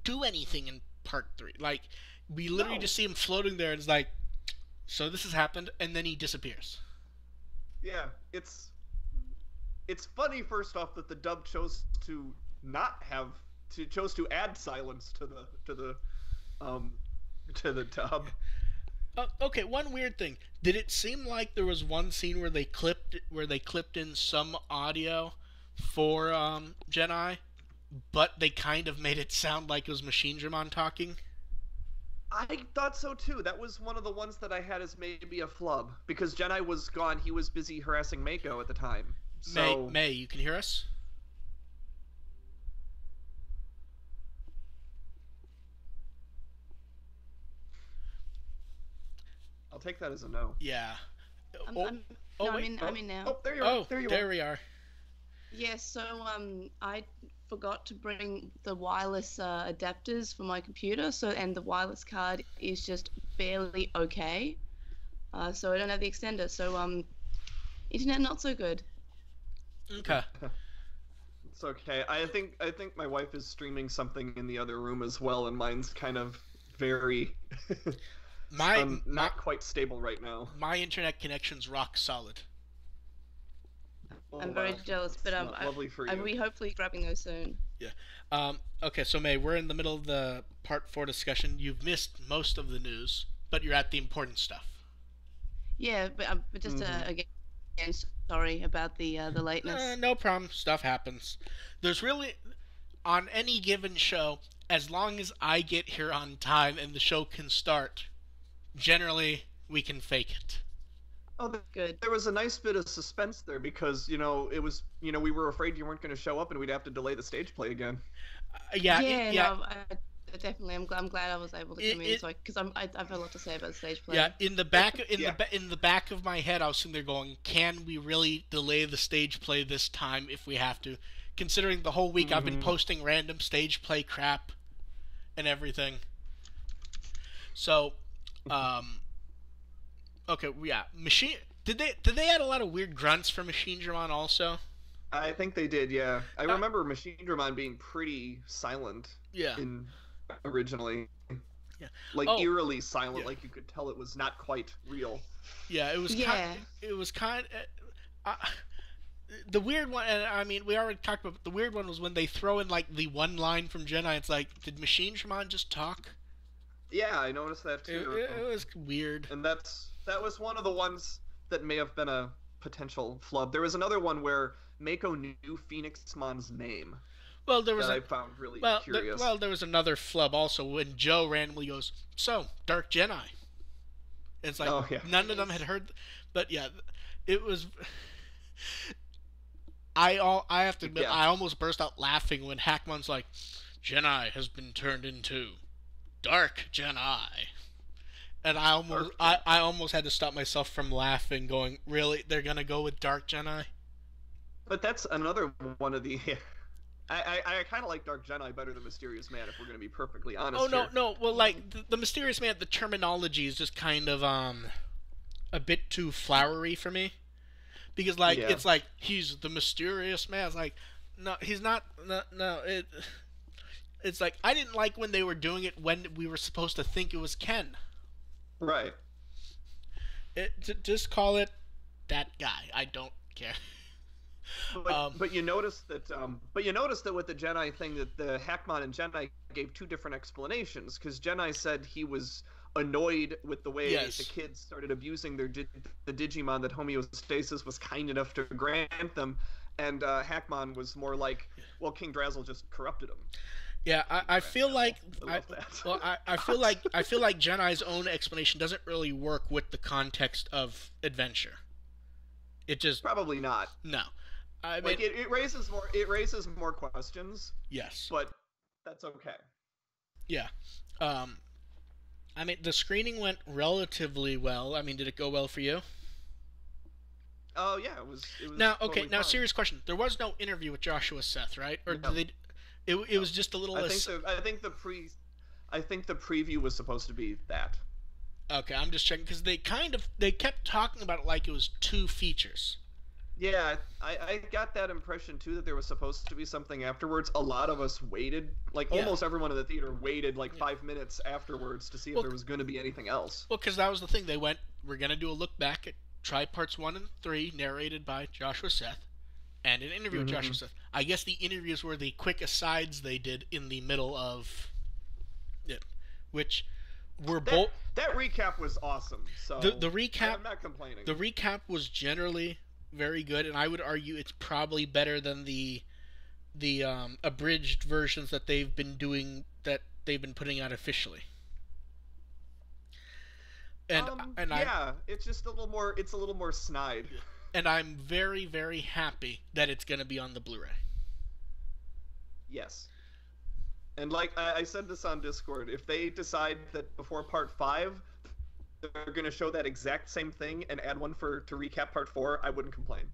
do anything in part 3. Like, we literally No. just see him floating there and it's like, so this has happened, and then he disappears. Yeah, it's funny first off that the dub chose to not have to chose to add silence um to the dub. Okay, one weird thing. Did it seem like there was one scene where they clipped in some audio for Jedi, but they kind of made it sound like it was Machine Dramon talking? I thought so too. That was one of the ones that I had as maybe a flub because Jedi was gone. He was busy harassing Mako at the time. So May, you can hear us? I'll take that as a no. Yeah. I'm, Oh, I'm oh no, wait. I'm in now. Oh, there you are. Oh, There you there are. we are. Yes, so I forgot to bring the wireless adapters for my computer, so and the wireless card is just barely okay. So I don't have the extender. So internet not so good. Okay. It's okay. I think my wife is streaming something in the other room as well, and mine's kind of very My not quite stable right now. my internet connection's rock solid. Oh, I'm very wow. jealous, but It's not lovely for I'll you. be hopefully grabbing those soon. Yeah. Okay, so May, we're in the middle of the part 4 discussion. You've missed most of the news, but you're at the important stuff. Yeah, but just Mhm. again, sorry about the lateness. No problem. Stuff happens. There's really, on any given show, as long as I get here on time and the show can start, generally we can fake it. Oh, Good. there was a nice bit of suspense there because it was we were afraid you weren't going to show up and we'd have to delay the stage play again. Yeah, Yeah, no, definitely. I'm glad I was able to come in, It- so because I've a lot to say about the stage play. yeah. In the back, Yeah. in the back of my head, I was sitting there going, "Can we really delay the stage play this time if we have to?" Considering the whole week I've been Mhm. posting random stage play crap and everything. So, um, okay, yeah. Machine. Did they add a lot of weird grunts for Machine Dramon also? I think they did, yeah. I Uh, remember Machine Dramon being pretty silent Yeah. in originally. Yeah. Like Oh, eerily silent, yeah. like you could tell it was not quite real. Yeah, it was Yeah. it was kind the weird one, and I mean, we already talked about the weird one was when they throw in like the one line from Jedi. It's like, did Machine Shaman just talk? Yeah, I noticed that It, too. it was weird. And that was one of the ones that may have been a potential flub. There was another one where Mako knew Phoenixmon's name Well, there was that I a found really well, curious. there was another flub also when Joe randomly goes, "So, Dark Jedi." It's like Oh, yeah. none of them had heard, but yeah, it was. I have to admit, Yeah. I almost burst out laughing when Hackman's like, "Jedi has been turned into Dark Jedi," and I almost had to stop myself from laughing, going, "Really? They're gonna go with Dark Jedi?" But that's another one of the. I kind of like Dark Jedi better than Mysterious Man, if we're going to be perfectly honest. Oh no, here. no. Well, like the Mysterious Man, the terminology is just kind of a bit too flowery for me. Because like Yeah. it's like he's the mysterious man. It's like no, he's not. No, no. It's like I didn't like when they were doing it when we were supposed to think it was Ken. Right. Just call it that guy. I don't care. But you notice that. But you notice that with the Jedi thing, that the Hackmon and Jedi gave two different explanations. Because Jedi said he was annoyed with the way Yes. the kids started abusing the Digimon that homeostasis was kind enough to grant them, and Hackmon was more like, well, King Drazzle just corrupted him. Yeah, I feel like I love that. well, I feel like Genai's own explanation doesn't really work with the context of adventure. It just Probably not. no. I mean, Like it raises more questions, yes, but that's okay. yeah. I mean, the screening went relatively well. I mean, did it go well for you? Oh yeah, it was Now, okay, totally now fine. serious question. There was no interview with Joshua Seth, right? Or No. did they? It was just a little. I think the preview was supposed to be that. Okay, I'm just checking because they kept talking about it like it was two features. Yeah, I got that impression too, that there was supposed to be something afterwards. A lot of us waited, like Yeah. almost everyone in the theater waited like Yeah. 5 minutes afterwards to see if Well, there was going to be anything else. Well, because that was the thing. They went, we're going to do a look back at Tri Parts 1 and 3, narrated by Joshua Seth, and an interview with Joshua Seth. I guess the interviews were the quick asides they did in the middle of it, which were both. That recap was awesome. So The recap. I'm not complaining. The recap was generally very good, and I would argue it's probably better than the abridged versions that they've been putting out officially. And yeah, it's just a little more snide. And I'm very, very happy that it's going to be on the Blu-ray. Yes. And like I said this on Discord, if they decide that before Part 5 they're going to show that exact same thing and add one to recap Part 4, I wouldn't complain.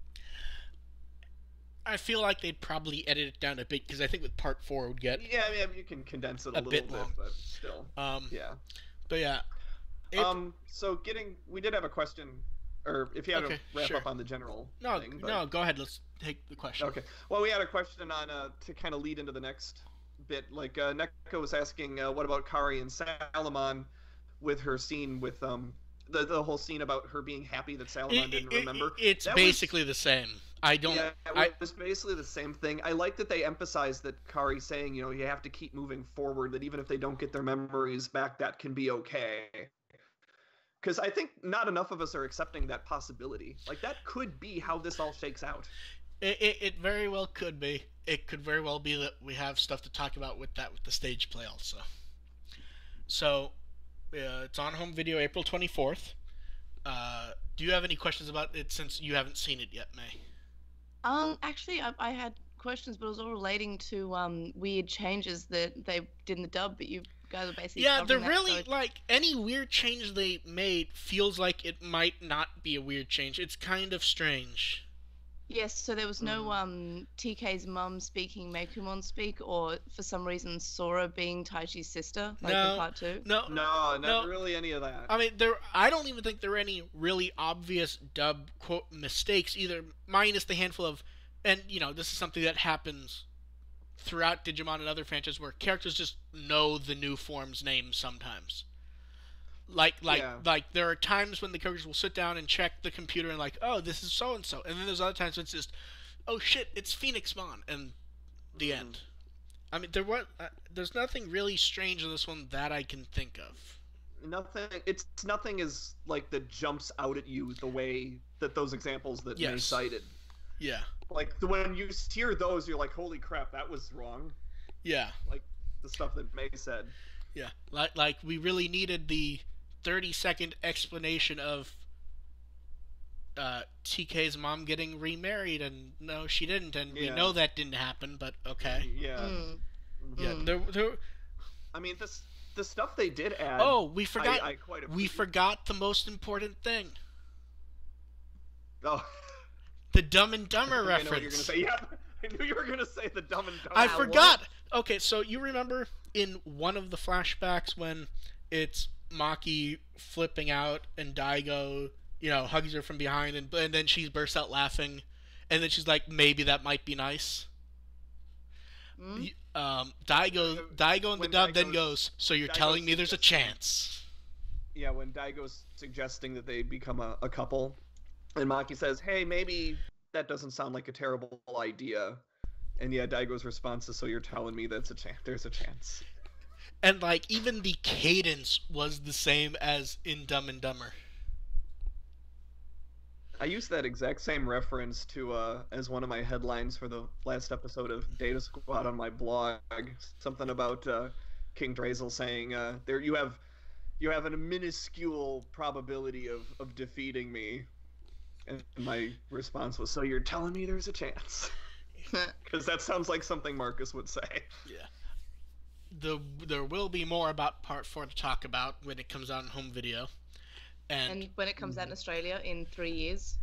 I feel like they'd probably edit it down a bit because I think with Part 4 it would get Yeah, I mean, you can condense it a little bit bit, long. but still. Yeah. But yeah. So we did have a question, or if you had to wrap up on the general thing. No, go ahead. Let's take the question. Okay. Well, we had a question on to kind of lead into the next bit. Like Neko was asking, what about Kari and Salamon with her scene with the whole scene about her being happy that Salamon didn't remember. It's basically the same. Yeah, it was basically the same thing. I like that they emphasized that Kari saying, you have to keep moving forward, that even if they don't get their memories back, that can be okay. Because I think not enough of us are accepting that possibility. Like, that could be how this all shakes out. It very well could be. It could very well be that we have stuff to talk about with the stage play also. So, it's on home video April 24th. Do you have any questions about it since you haven't seen it yet, May? Actually, I had questions, but it was all relating to weird changes that they did in the dub, but you guys are basically they're that, really so... like any weird change they made feels like it might not be a weird change. It's kind of strange. Yes, so there was no TK's mum speaking Mekumon speak, or for some reason Sora being Taichi's sister, like in part 2. No, not really any of that. I mean, I don't even think there are any really obvious dub quote mistakes either, minus the handful of, and this is something that happens throughout Digimon and other franchises where characters just know the new form's name sometimes. Like there are times when the characters will sit down and check the computer and like, oh, this is so and so, and then there's other times when it's just, oh shit, it's Phoenixmon, and the end. I mean, there's nothing really strange in this one that I can think of. Nothing is like that jumps out at you the way that those examples that May cited. Yeah. Like when you hear those, you're like, holy crap, that was wrong. Yeah. Like the stuff that May said. Yeah. Like we really needed the 30-second explanation of TK's mom getting remarried, and no, she didn't, and we know that didn't happen, but okay. Yeah. Yeah. There. I mean, the stuff they did add. Oh, we forgot. I quite we forgot the most important thing. Oh. The Dumb and Dumber reference. I know what you're gonna say. Yeah, I knew you were gonna say the Dumb and Dumber. I forgot. Okay, so you remember in one of the flashbacks when it's Maki flipping out and Daigo, hugs her from behind, and then she bursts out laughing, and then she's like, maybe that might be nice. Daigo in the dub then goes, so you're telling me there's a chance. Yeah, when Daigo's suggesting that they become a couple, and Maki says, hey, maybe that doesn't sound like a terrible idea. And yeah, Daigo's response is, so you're telling me there's a chance. And like even the cadence was the same as in Dumb and Dumber. I used that exact same reference to as one of my headlines for the last episode of Data Squad on my blog. Something about King Drazel saying, "There you have a minuscule probability of defeating me," and my response was, "So you're telling me there's a chance?" Because that sounds like something Marcus would say. Yeah. There will be more about Part 4 to talk about when it comes out in home video. And when it comes out in Australia in 3 years.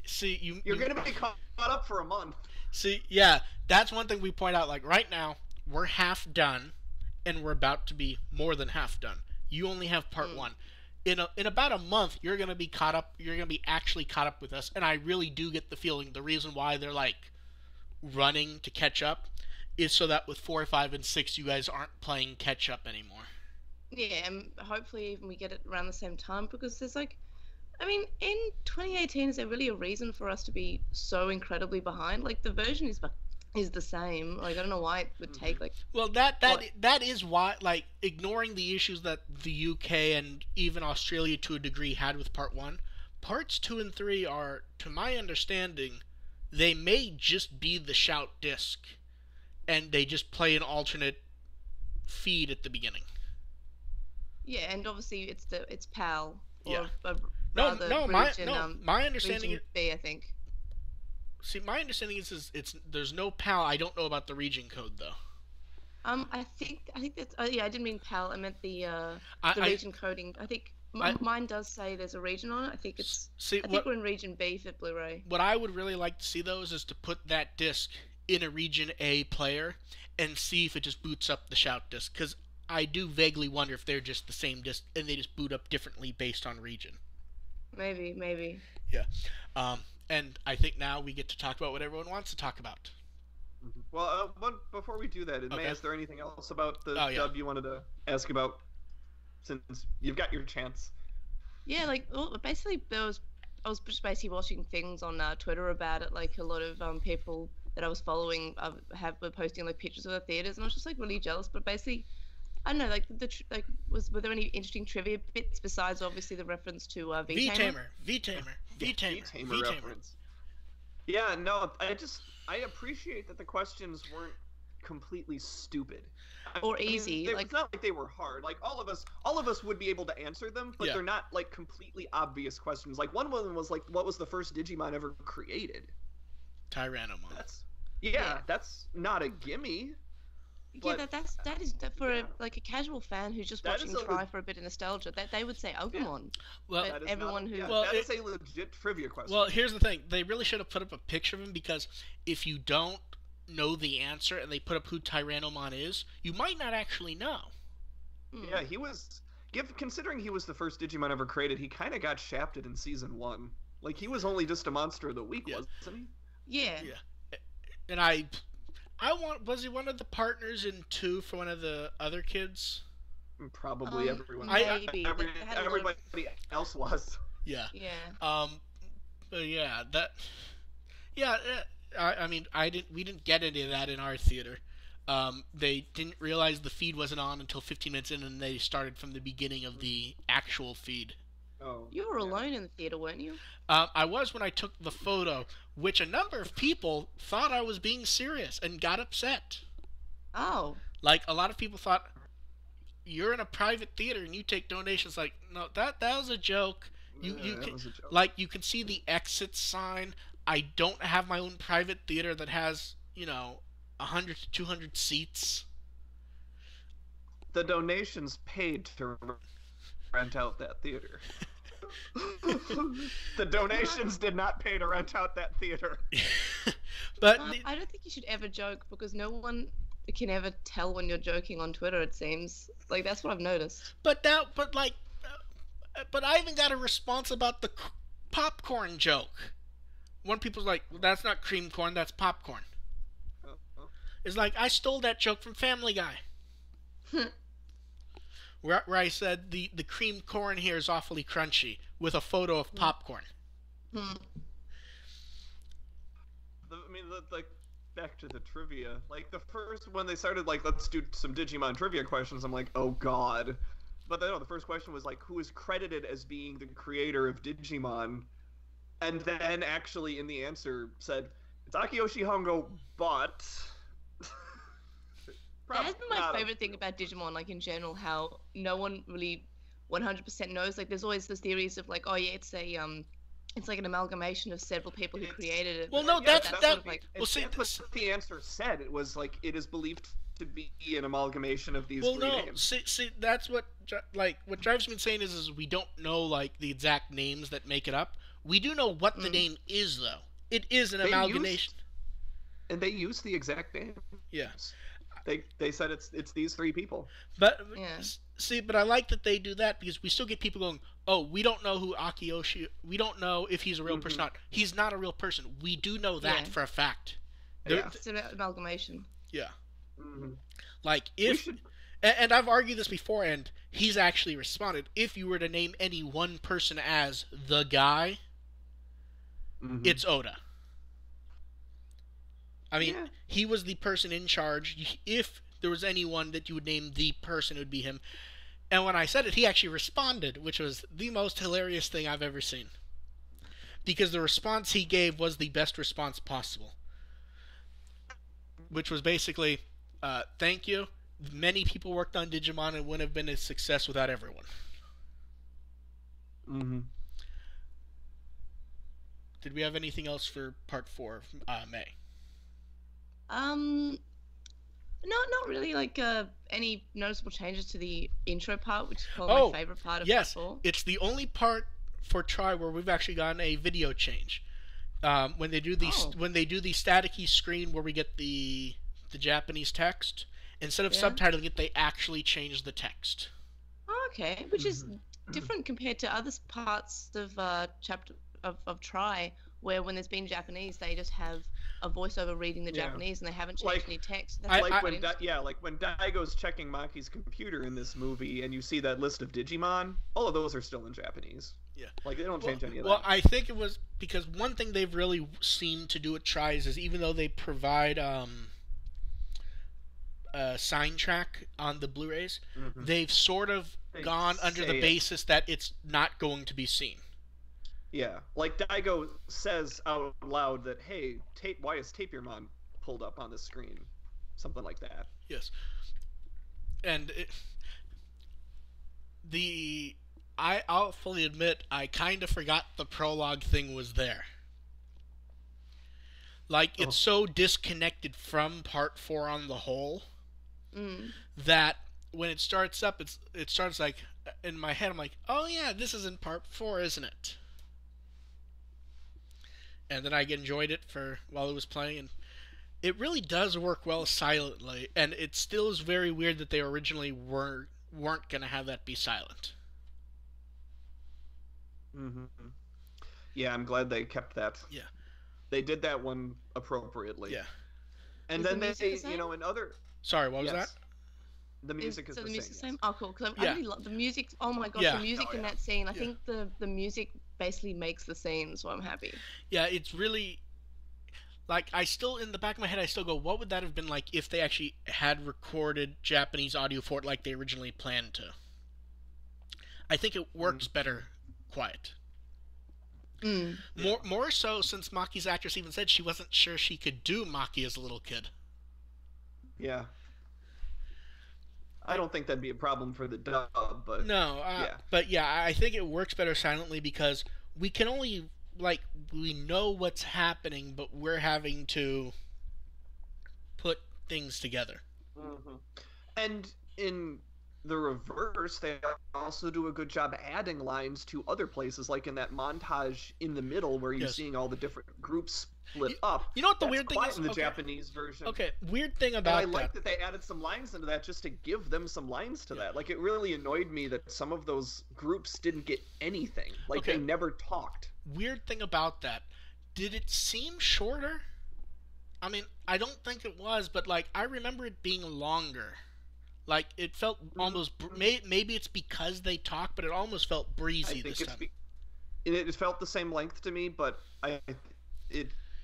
See, you're going to be caught up for a month. See, yeah, that's one thing we point out. Like, right now, we're half done, and we're about to be more than half done. You only have Part 1. In about a month, you're going to be caught up. You're going to be actually caught up with us. And I really do get the feeling the reason why they're, like, running to catch up is so that with 4, 5, and 6, you guys aren't playing catch up anymore. Yeah, and hopefully even we get it around the same time, because there's like, I mean, in 2018, is there really a reason for us to be so incredibly behind? Like, the version is the same. Like, I don't know why it would take like. Well, that is why, like, ignoring the issues that the UK and even Australia to a degree had with Part 1, Parts 2 and 3 are, to my understanding, they may just be the shout disc, and they just play an alternate feed at the beginning. Yeah, and obviously it's PAL or Yeah. my understanding region B, I think. See, my understanding is it's there's no PAL. I don't know about the region code though. I think that's yeah, I didn't mean PAL. I meant the region coding. I think mine does say there's a region on it. I think it's. I think we're in region B for Blu-ray. What I would really like to see though is to put that disc in a region A player and see if it just boots up the shout disc, because I do vaguely wonder if they're just the same disc and they just boot up differently based on region. Maybe. Yeah. And I think now we get to talk about what everyone wants to talk about. Well, before we do that, May, is there anything else about the dub you wanted to ask about, since you've got your chance? Yeah, like, basically I was just basically watching things on Twitter about it. Like, a lot of people that I was following were posting like pictures of the theaters, and I was just like really jealous. But basically, I don't know, like were there any interesting trivia bits besides obviously the reference to V-Tamer? V-Tamer reference. Yeah, no, I appreciate that the questions weren't completely stupid or easy. It's not like they were hard. Like all of us would be able to answer them, but they're not like completely obvious questions. Like one of them was like, what was the first Digimon ever created? Tyrannomon. That's not a gimme. Yeah, that is for a casual fan who's just watching Try for a bit of nostalgia. That they would say Ogamon. Well, but everyone who that is a legit trivia question. Well, here's the thing: they really should have put up a picture of him, because if you don't know the answer and they put up who Tyrannomon is, you might not actually know. Yeah, he was. Considering he was the first Digimon ever created, he kind of got shafted in season 1. Like he was only just a monster of the week, wasn't he? Yeah. And was he one of the partners in 2 for one of the other kids? Probably everyone. Maybe. Everybody else was. Yeah. Yeah. But yeah, that. Yeah, I mean, we didn't get any of that in our theater. They didn't realize the feed wasn't on until 15 minutes in, and they started from the beginning of the actual feed. Oh. You were alone in the theater, weren't you? I was when I took the photo, which a number of people thought I was being serious and got upset. Oh. Like, a lot of people thought, you're in a private theater and you take donations. Like, no, that was a joke. You can, was a joke. Like, you can see the exit sign. I don't have my own private theater that has, 100 to 200 seats. The donations paid to rent out that theater. The donations did not pay to rent out that theater. But I don't think you should ever joke, because no one can ever tell when you're joking on Twitter, it seems. Like, that's what I've noticed. But I even got a response about the popcorn joke. One people's like, well, that's not cream corn, that's popcorn. It's like, I stole that joke from Family Guy. Where I said the cream corn here is awfully crunchy, with a photo of popcorn. back to the trivia. Like, the first, when they started, like, let's do some Digimon trivia questions, I'm like, oh god. But no, the first question was, like, who is credited as being the creator of Digimon? And then, actually, in the answer, said, it's Akiyoshi Hongo, but... That's been my favorite thing about Digimon, like, in general, how no one really 100% knows. Like, there's always those theories of, like, oh, yeah, it's like an amalgamation of several people who created it. Well, no, that's that sort of like, well, see, that's what the answer said. It was like it is believed to be an amalgamation of these well, three no, names. see, that's what what drives me insane is we don't know like the exact names that make it up. We do know what the name is, though. It is an amalgamation. And they used the exact name. Yeah. They said it's these three people. But yeah. see, but I like that they do that because we still get people going, oh, we don't know who Akiyoshi. We don't know if he's a real person or not. He's not a real person. We do know that for a fact. It's an amalgamation. Yeah. Mm-hmm. Like if, and I've argued this before, and he's actually responded. If you were to name any one person as the guy, it's Oda. I mean, he was the person in charge. If there was anyone that you would name the person, it would be him. And when I said it, he actually responded, which was the most hilarious thing I've ever seen. Because the response he gave was the best response possible. Which was basically, thank you. Many people worked on Digimon and wouldn't have been a success without everyone. Mm-hmm. Did we have anything else for part 4, May? No, not really. Like any noticeable changes to the intro part, which is probably my favorite part of part 4. It's the only part for Try where we've actually gotten a video change. When they do the staticky screen where we get the Japanese text, instead of subtitling it, they actually change the text. Oh, okay, which is different compared to other parts of chapter of Try, where when there's been Japanese, they just have a voiceover reading the Japanese and they haven't changed any text. That's like when Daigo's checking Maki's computer in this movie, and you see that list of Digimon, all of those are still in Japanese. Yeah, like they don't change any of that. Well, I think it was because one thing they've really seemed to do at Tries is even though they provide a sign track on the Blu-rays, they've sort of gone under the basis that it's not going to be seen. Yeah, like Daigo says out loud that, hey, why is Tapirmon pulled up on the screen? Something like that. Yes. And I'll fully admit, I kind of forgot the prologue thing was there. Like, it's so disconnected from part 4 on the whole that when it starts up, it starts like, in my head, I'm like, oh yeah, this is in part 4, isn't it? And then I enjoyed it while it was playing, and it really does work well silently, and it still is very weird that they originally weren't going to have that be silent. Yeah, I'm glad they kept that. Yeah. They did that one appropriately. Yeah. And then they, in other... Sorry, what was that? The music is the same. Oh, cool. Because I really love the music. Oh my gosh, the music in that scene. I think the music basically makes the scene, so I'm happy. Yeah, it's really... Like, in the back of my head, I still go, what would that have been like if they actually had recorded Japanese audio for it like they originally planned to? I think it works better quiet. More so since Maki's actress even said she wasn't sure she could do Maki as a little kid. Yeah. I don't think that'd be a problem for the dub, but... No, but yeah, I think it works better silently because we can only, like, we know what's happening, but we're having to put things together. And in the reverse, they also do a good job adding lines to other places, like in that montage in the middle where you're seeing all the different groups split up. You know what the weird thing is? In the Japanese version. Okay, weird thing about I like that they added some lines into that just to give them some lines to that. Like, it really annoyed me that some of those groups didn't get anything. Like, they never talked. Weird thing about that. Did it seem shorter? I mean, I don't think it was, but, like, I remember it being longer. Like, it felt almost... Maybe it's because they talk, but it almost felt breezy this time. It felt the same length to me, but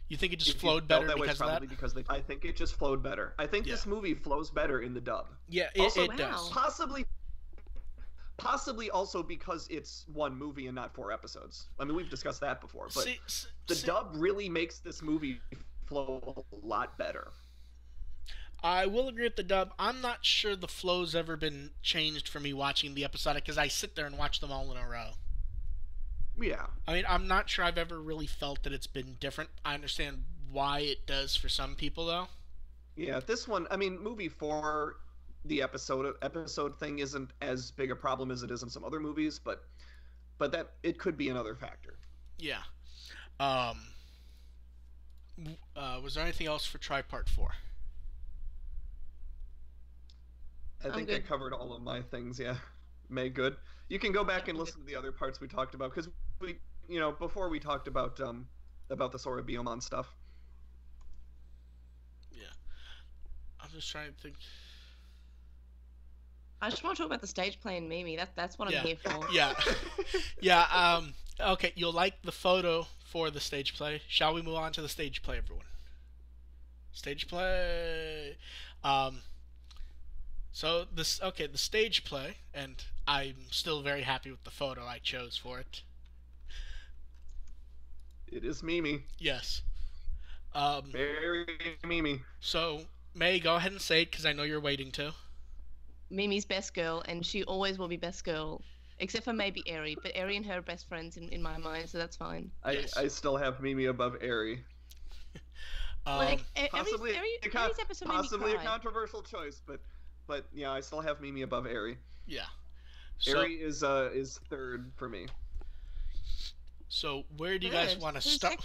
You think it just If you flowed felt better that way, because it's of that? probably because I think it just flowed better. I think Yeah. this movie flows better in the dub. Yeah, Also, it does. Possibly also because it's one movie and not 4 episodes. I mean, we've discussed that before, but the dub really makes this movie flow a lot better. I will agree with the dub. I'm not sure the flow's ever been changed for me watching the episodic because I sit there and watch them all in a row. Yeah. I mean, I'm not sure I've ever really felt that it's been different. I understand why it does for some people, though. Yeah, this one, I mean, movie 4, the episode thing isn't as big a problem as it is in some other movies, but that it could be another factor. Yeah. Was there anything else for Part 4? I think I covered all of my things. Yeah, May, good. You can go back and listen to the other parts we talked about because we, before we talked about the Sora Biomon stuff. Yeah. I'm just trying to think. I just want to talk about the stage play and Mimi. That's what I'm here for. Yeah. Yeah. Okay, you'll like the photo for the stage play. Shall we move on to the stage play, everyone? Stage play. So the stage play, and I'm still very happy with the photo I chose for it. It is Mimi. Yes. Very Mimi. So, May, go ahead and say it, because I know you're waiting to. Mimi's best girl, and she always will be best girl. Except for maybe Eri, but Eri and her are best friends in my mind, so that's fine. I still have Mimi above Eri. Possibly Eri's episode made me cry. A controversial choice, but yeah, I still have Mimi above Eri. Yeah. Eri is third for me. So where do you guys want to start?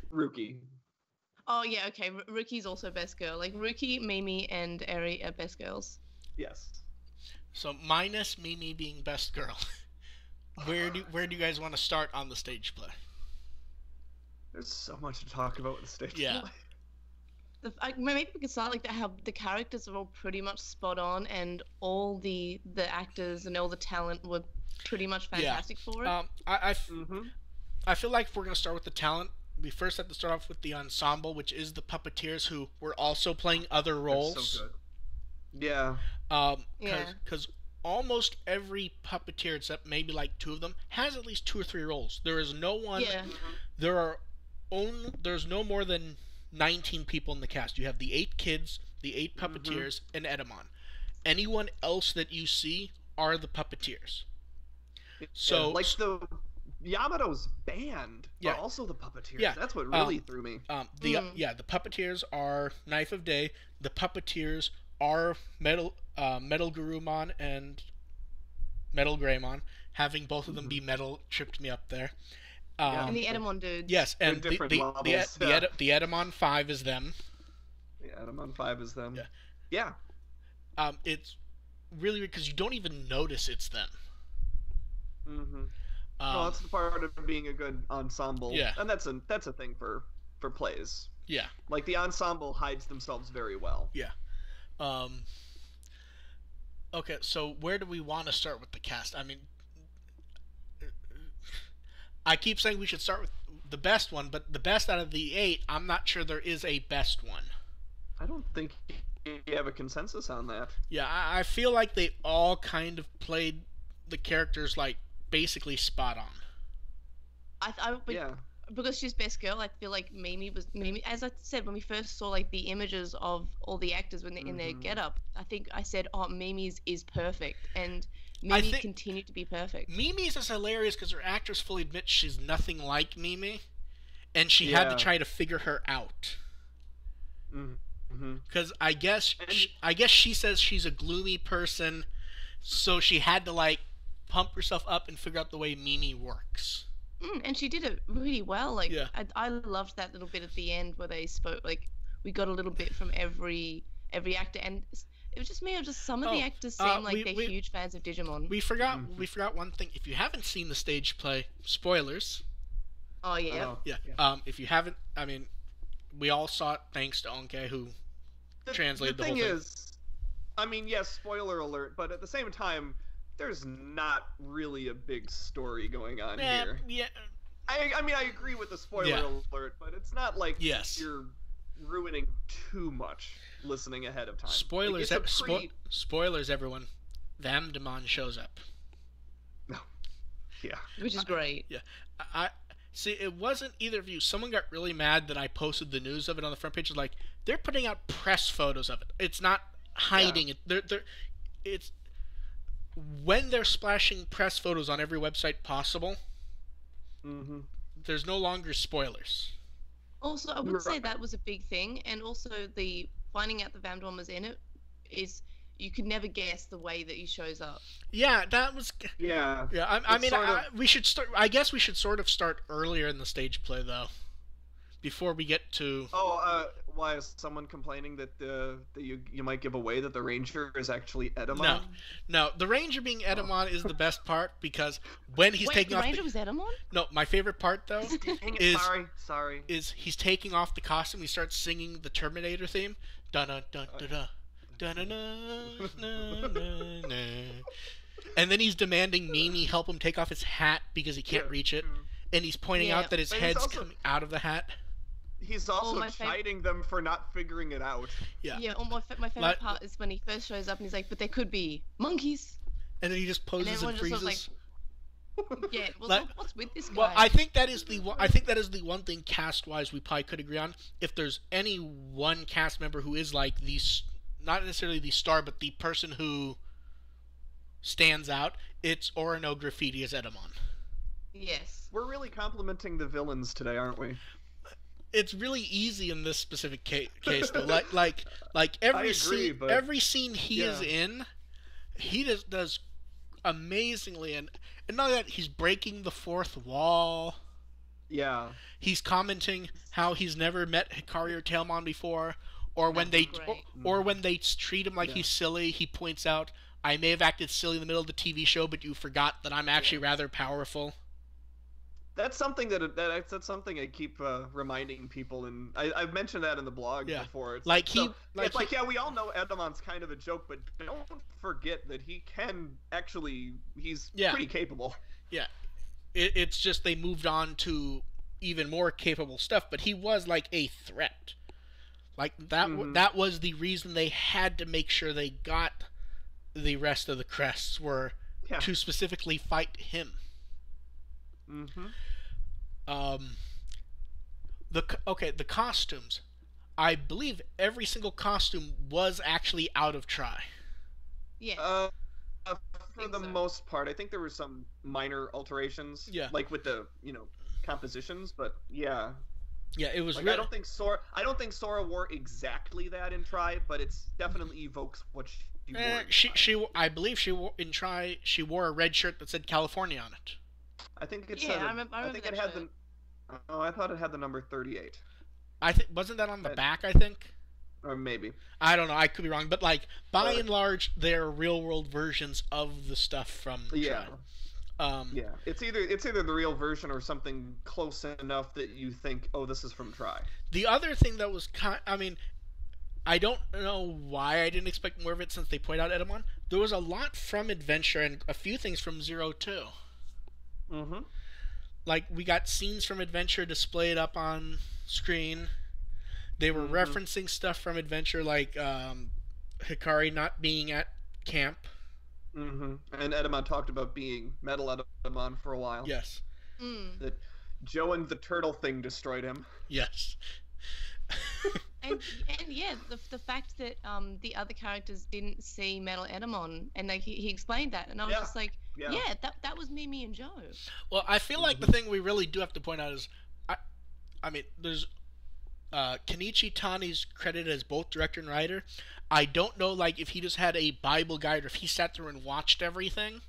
Rookie. Oh yeah, okay. Rookie's also best girl. Like Rookie, Mimi, and Eri are best girls. Yes. So minus Mimi being best girl, where do you guys want to start on the stage play? There's so much to talk about with the stage play. Maybe we could start like that. How the characters are all pretty much spot on, and all the actors and all the talent were pretty much fantastic for it. I feel like if we're gonna start with the talent, we first have to start off with the ensemble, which is the puppeteers who were also playing other roles. That's so good. Yeah. Because almost every puppeteer, except maybe like 2 of them, has at least 2 or 3 roles. There is no one. Yeah. There's no more than 19 people in the cast. You have the 8 kids, the 8 puppeteers, and Edamon. Anyone else that you see are the puppeteers. So like the Yamato's band are also the puppeteers. Yeah. That's what really threw me. The puppeteers are Knife of Day. The puppeteers are Metal Gurumon and Metal Greymon. Having both of them be metal tripped me up there. And the Edamon dudes. Yes, and the Edamon 5 is them. The Edamon 5 is them. Yeah. It's really weird because you don't even notice it's them. Well, that's the part of being a good ensemble. Yeah. And that's a thing for plays. Yeah. Like the ensemble hides themselves very well. Yeah. Okay, so where do we want to start with the cast? I mean, I keep saying we should start with the best one, but the best out of the 8, I'm not sure there is a best one. I don't think you have a consensus on that. Yeah, I feel like they all kind of played the characters like basically spot on. Because she's best girl, I feel like Mimi. As I said, when we first saw like the images of all the actors when they're in their getup, I think I said, "Oh, Mimi's is perfect," and Mimi continued to be perfect. Mimi's is hilarious because her actress fully admits she's nothing like Mimi, and she had to try to figure her out. Because I guess she says she's a gloomy person, so she had to like pump herself up and figure out the way Mimi works. And she did it really well. Like I loved that little bit at the end where they spoke. Like we got a little bit from every actor, and it was just me. Or just some of the actors seem like they're huge fans of Digimon. We forgot one thing. If you haven't seen the stage play, spoilers. Oh yeah. If you haven't, I mean, we all saw it thanks to Onke, who translated the whole thing. The thing is, I mean, yes, spoiler alert, but at the same time, there's not really a big story going on here. Yeah, I mean, I agree with the spoiler alert, but it's not like you're ruining too much listening ahead of time. Spoilers, spoilers, everyone. Vamdemon shows up. No. Yeah. Which is great. Yeah. I see. It wasn't either of you. Someone got really mad that I posted the news of it on the front page. Like, they're putting out press photos of it. It's not hiding it. It's when they're splashing press photos on every website possible. Mm-hmm. There's no longer spoilers. Also, I would say that was a big thing, and also the finding out the Vamdemon was in it is you could never guess the way that he shows up. Yeah, that was. Yeah. Yeah, I mean, we should start. I guess we should sort of start earlier in the stage play, though, before we get to. Why is someone complaining that you might give away that the Ranger is actually Edamon? No, the Ranger being Edamon is the best part because when he's taking off. The Ranger was Edamon? No, my favorite part though sorry. is he's taking off the costume. He starts singing the Terminator theme. Dun dun dun dun dun. And then he's demanding Mimi help him take off his hat because he can't reach it, and he's pointing out that his head's coming out of the hat. He's also chiding them for not figuring it out. Yeah. Yeah. My favorite part is when he first shows up and he's like, "But there could be monkeys." And then he just poses and freezes. Just yeah. Well, what's with this guy? Well, I think that is the one thing cast-wise we probably could agree on. If there's any one cast member who is like not necessarily the star, but the person who stands out, it's Orono Graffiti as Edamon. Yes. We're really complimenting the villains today, aren't we? It's really easy in this specific case though. like every scene he is in, he just does amazingly, and not only that, he's breaking the fourth wall. Yeah. He's commenting how he's never met Hikari or Tailmon before, or when they treat him like he's silly, he points out, "I may have acted silly in the middle of the TV show, but you forgot that I'm actually rather powerful." That's something that's something I keep reminding people, and I've mentioned that in the blog before. It's like we all know Edamon's kind of a joke, but don't forget that he's pretty capable. Yeah, it's just they moved on to even more capable stuff, but he was like a threat. Like that that was the reason they had to make sure they got the rest of the crests were to specifically fight him. Mm-hmm. The costumes. I believe every single costume was actually out of Try. Yeah. For the most part, I think there were some minor alterations. Yeah. Like with the compositions, but yeah. Yeah, it was. Like, I don't think Sora wore exactly that in Try, but it's definitely evokes what she wore. I believe she wore in Try. She wore a red shirt that said California on it. I think it said. I think it had the. Oh, I thought it had the number 38. I think wasn't that on the back? I think. Or maybe. I don't know. I could be wrong, but like by and large, they're real-world versions of the stuff from Try. Yeah, it's either the real version or something close enough that you think, oh, this is from Try. The other thing that was I don't know why I didn't expect more of it since they point out Edamon. There was a lot from Adventure and a few things from Zero too. Mm-hmm. Like we got scenes from Adventure displayed up on screen. They were referencing stuff from Adventure, like Hikari not being at camp. Mm-hmm. And Edamon talked about being Metal Edamon for a while. Yes. That Joe and the turtle thing destroyed him. Yes. and yeah, the fact that the other characters didn't see Metal Edamon, and like he explained that, and I was just like, that was Mimi and Joe. Well, I feel like the thing we really do have to point out is, I mean, there's Kenichi Tani's credited as both director and writer. I don't know, like, if he just had a Bible guide or if he sat there and watched everything,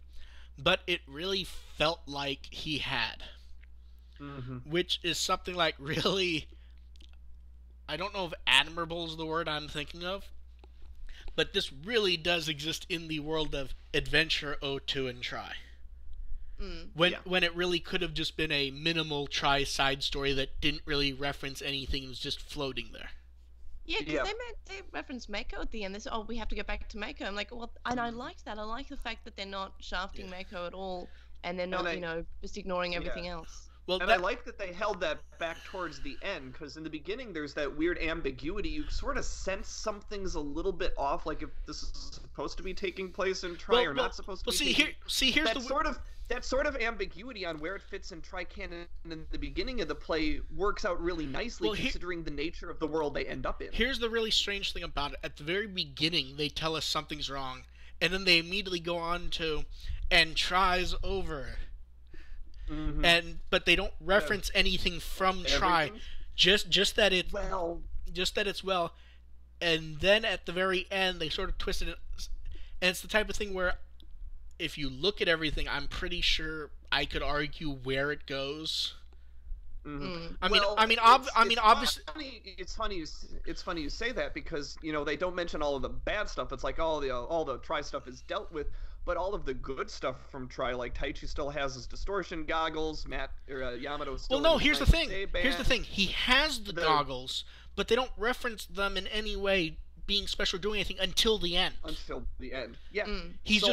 but it really felt like he had. Which is something, like, really, I don't know if admirable is the word I'm thinking of, but this really does exist in the world of Adventure 02 and Try. When it really could have just been a minimal Try side story that didn't really reference anything, it was just floating there. Yeah, because they referenced Mako at the end. They said, "Oh, we have to get back to Mako." I'm like, well, and I liked that. I like the fact that they're not shafting Mako at all, and they're not, just ignoring everything else. Well, And I like that they held that back towards the end, because in the beginning there's that weird ambiguity. You sort of sense something's a little bit off, like if this is supposed to be taking place in Tri or not supposed to be. Here's that sort of ambiguity on where it fits in Tri-canon in the beginning of the play works out really nicely, considering the nature of the world they end up in. Here's the really strange thing about it. At the very beginning, they tell us something's wrong, and then they immediately go on to, and tries over. Mm-hmm. But they don't reference anything from Tri, just that it's well, and then at the very end they sort of twisted it, and it's the type of thing where if you look at everything, I'm pretty sure I could argue where it goes. Mm-hmm. Obviously, it's funny you say that, because they don't mention all of the bad stuff. It's like all the Tri stuff is dealt with. But all of the good stuff from Tri, like Taichi still has his distortion goggles, Yamato still. Well, no. Here's the thing. He has the goggles, but they don't reference them in any way being special or doing anything until the end. Yeah.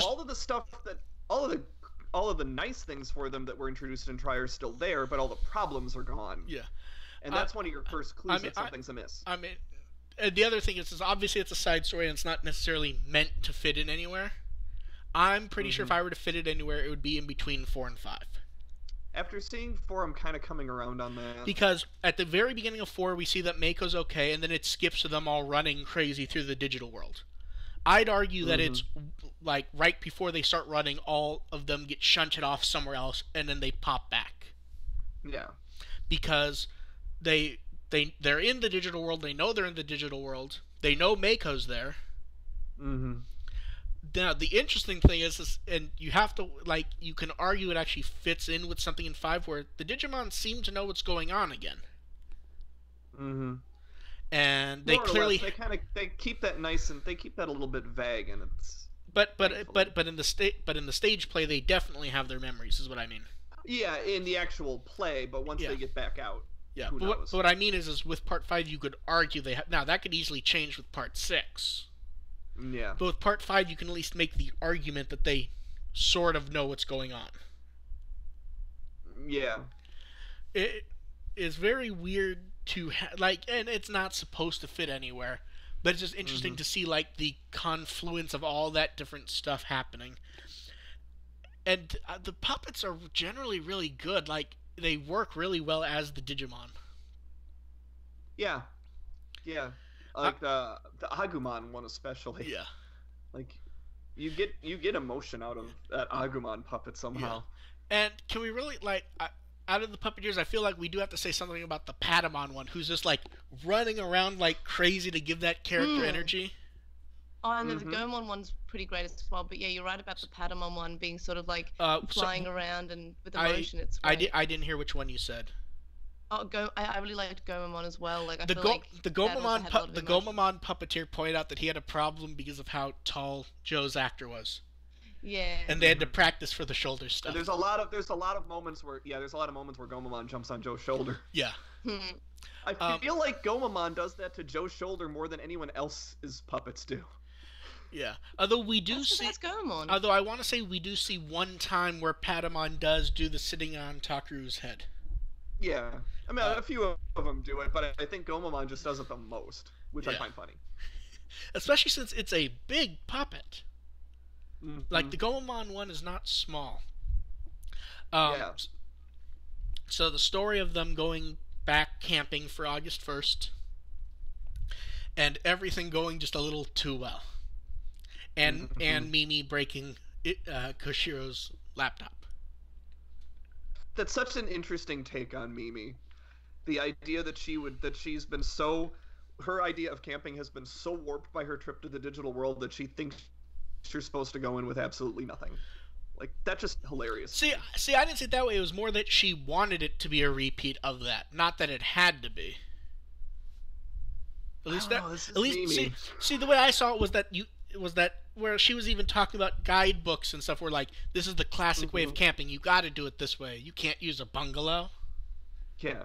All of the stuff that all of the nice things for them that were introduced in Tri are still there, but all the problems are gone. Yeah. And that's one of your first clues that something's amiss. The other thing is obviously it's a side story and it's not necessarily meant to fit in anywhere. I'm pretty sure if I were to fit it anywhere, it would be in between 4 and 5. After seeing 4, I'm kind of coming around on that. Because at the very beginning of 4, we see that Mako's okay, and then it skips to them all running crazy through the digital world. I'd argue that it's like right before they start running, all of them get shunted off somewhere else, and then they pop back. Yeah. Because they're in the digital world, they know they're in the digital world, they know Mako's there. Mm-hmm. Now, the interesting thing is, and you have to, you can argue it actually fits in with something in 5 where the Digimon seem to know what's going on again. Mm-hmm. And they clearly... They keep that nice, and they keep that a little bit vague, and it's... But in the stage play, they definitely have their memories, is what I mean. Yeah, in the actual play, but once they get back out, who knows? But what I mean is with Part 5, you could argue they have... Now, that could easily change with Part 6. Yeah. But with Part 5, you can at least make the argument that they sort of know what's going on. Yeah. It is very weird to and it's not supposed to fit anywhere, but it's just interesting to see the confluence of all that different stuff happening. And the puppets are generally really good. They work really well as the Digimon. Yeah. Yeah. The Agumon one especially. Yeah. You get emotion out of that Agumon puppet somehow. Yeah. And can we really out of the puppeteers, I feel like we do have to say something about the Patamon one, who's just running around like crazy to give that character energy. Oh, and the Gomon one's pretty great as well. But yeah, you're right about the Patamon one being sort of flying around and with emotion. It's great. I didn't hear which one you said. Oh, I really liked Gomamon as well. The Gomamon puppeteer pointed out that he had a problem because of how tall Joe's actor was. Yeah. And they had to practice for the shoulder stuff. And there's a lot of moments where Gomamon jumps on Joe's shoulder. Yeah. I feel like Gomamon does that to Joe's shoulder more than anyone else's puppets do. Yeah. Although we do that's Gomamon. Although I want to say we do see one time where Patamon does do the sitting on Takuru's head. Yeah. I mean, a few of them do it, but I think Gomamon just does it the most, which I find funny. Especially since it's a big puppet. The Gomamon one is not small. So the story of them going back camping for August 1st, and everything going just a little too well, and Mimi breaking Koshiro's laptop. That's such an interesting take on Mimi. The idea that her idea of camping has been so warped by her trip to the digital world that she thinks you're supposed to go in with absolutely nothing. That's just hilarious. See, I didn't see it that way. It was more that she wanted it to be a repeat of that, not that it had to be. At least see, the way I saw it was that where she was even talking about guidebooks and stuff. Where this is the classic way of camping. You got to do it this way. You can't use a bungalow. Yeah.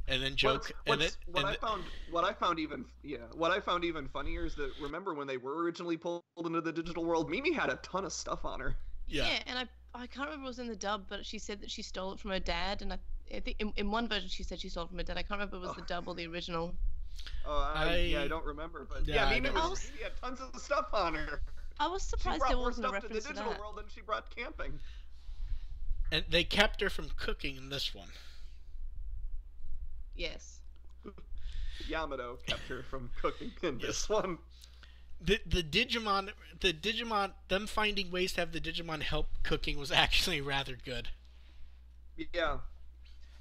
And then what I found even funnier is that, remember when they were originally pulled into the digital world, Mimi had a ton of stuff on her. Yeah, and I can't remember if it was in the dub, but she said that she stole it from her dad, and I think in one version she said she stole it from her dad. I can't remember if it was the dub or the original. I don't remember, but Yeah, Mimi I was- had tons of stuff on her. I was She surprised brought there more wasn't a stuff to the reference to digital that. world than she brought camping. And they kept her from cooking in this one. Yes. Yamato kept her from cooking in Yes. this one. The Digimon, them finding ways to have the Digimon help cooking was actually rather good. Yeah.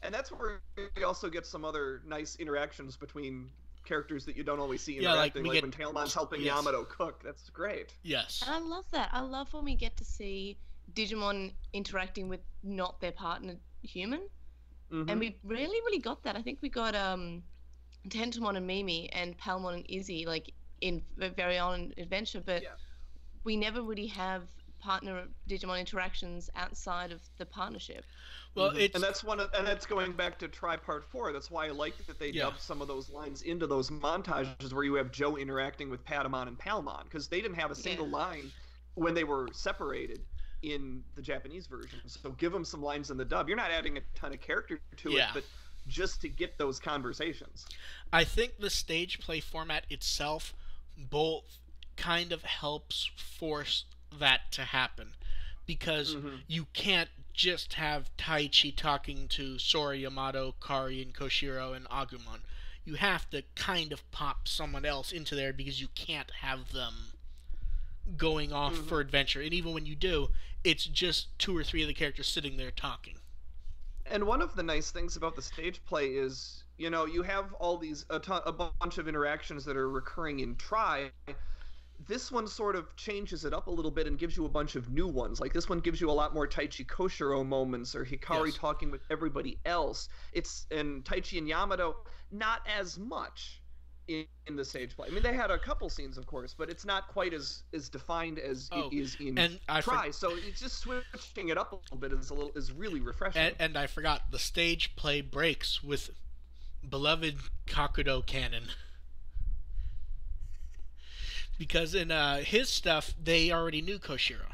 And that's where you also get some other nice interactions between characters that you don't always see Yeah, like, interacting, we like get- when Tailmon's helping yes. Yamato cook. That's great. Yes. And I love that. I love when we get to see Digimon interacting with not their partner human. Mhm. And we really got that. I think we got Tentomon and Mimi and Palmon and Izzy like in very on adventure, but Yeah. we never really have partner Digimon interactions outside of the partnership. Well, Mhm. it's and that's going back to Try Part 4. That's why I like that they Yeah. dubbed some of those lines into those montages where you have Joe interacting with Patamon and Palmon, because they didn't have a single Yeah. line when they were separated in the Japanese version. So give them some lines in the dub. You're not adding a ton of character to Yeah. it, but just to get those conversations. I think the stage play format itself both kind of helps force that to happen, because Mhm. you can't just have Taichi talking to Sora, Yamato, Kari, and Koshiro and Agumon. You have to kind of pop someone else into there because you can't have them going off Mhm. for adventure. And even when you do, it's just 2 or 3 of the characters sitting there talking. And one of the nice things about the stage play is, you have all these a bunch of interactions that are recurring in Try. This one sort of changes it up a little bit and gives you a bunch of new ones. Like this one gives you a lot more Taichi Koshiro moments, or Hikari Yes. talking with everybody else. And Taichi and Yamato, not as much in the stage play. I mean, they had a couple scenes, of course, but it's not quite as defined as Oh, it is in and I Try. So it's just switching it up a little bit is really refreshing. And I forgot, the stage play breaks with beloved Kakudo Cannon. Because in his stuff, they already knew Koshiro.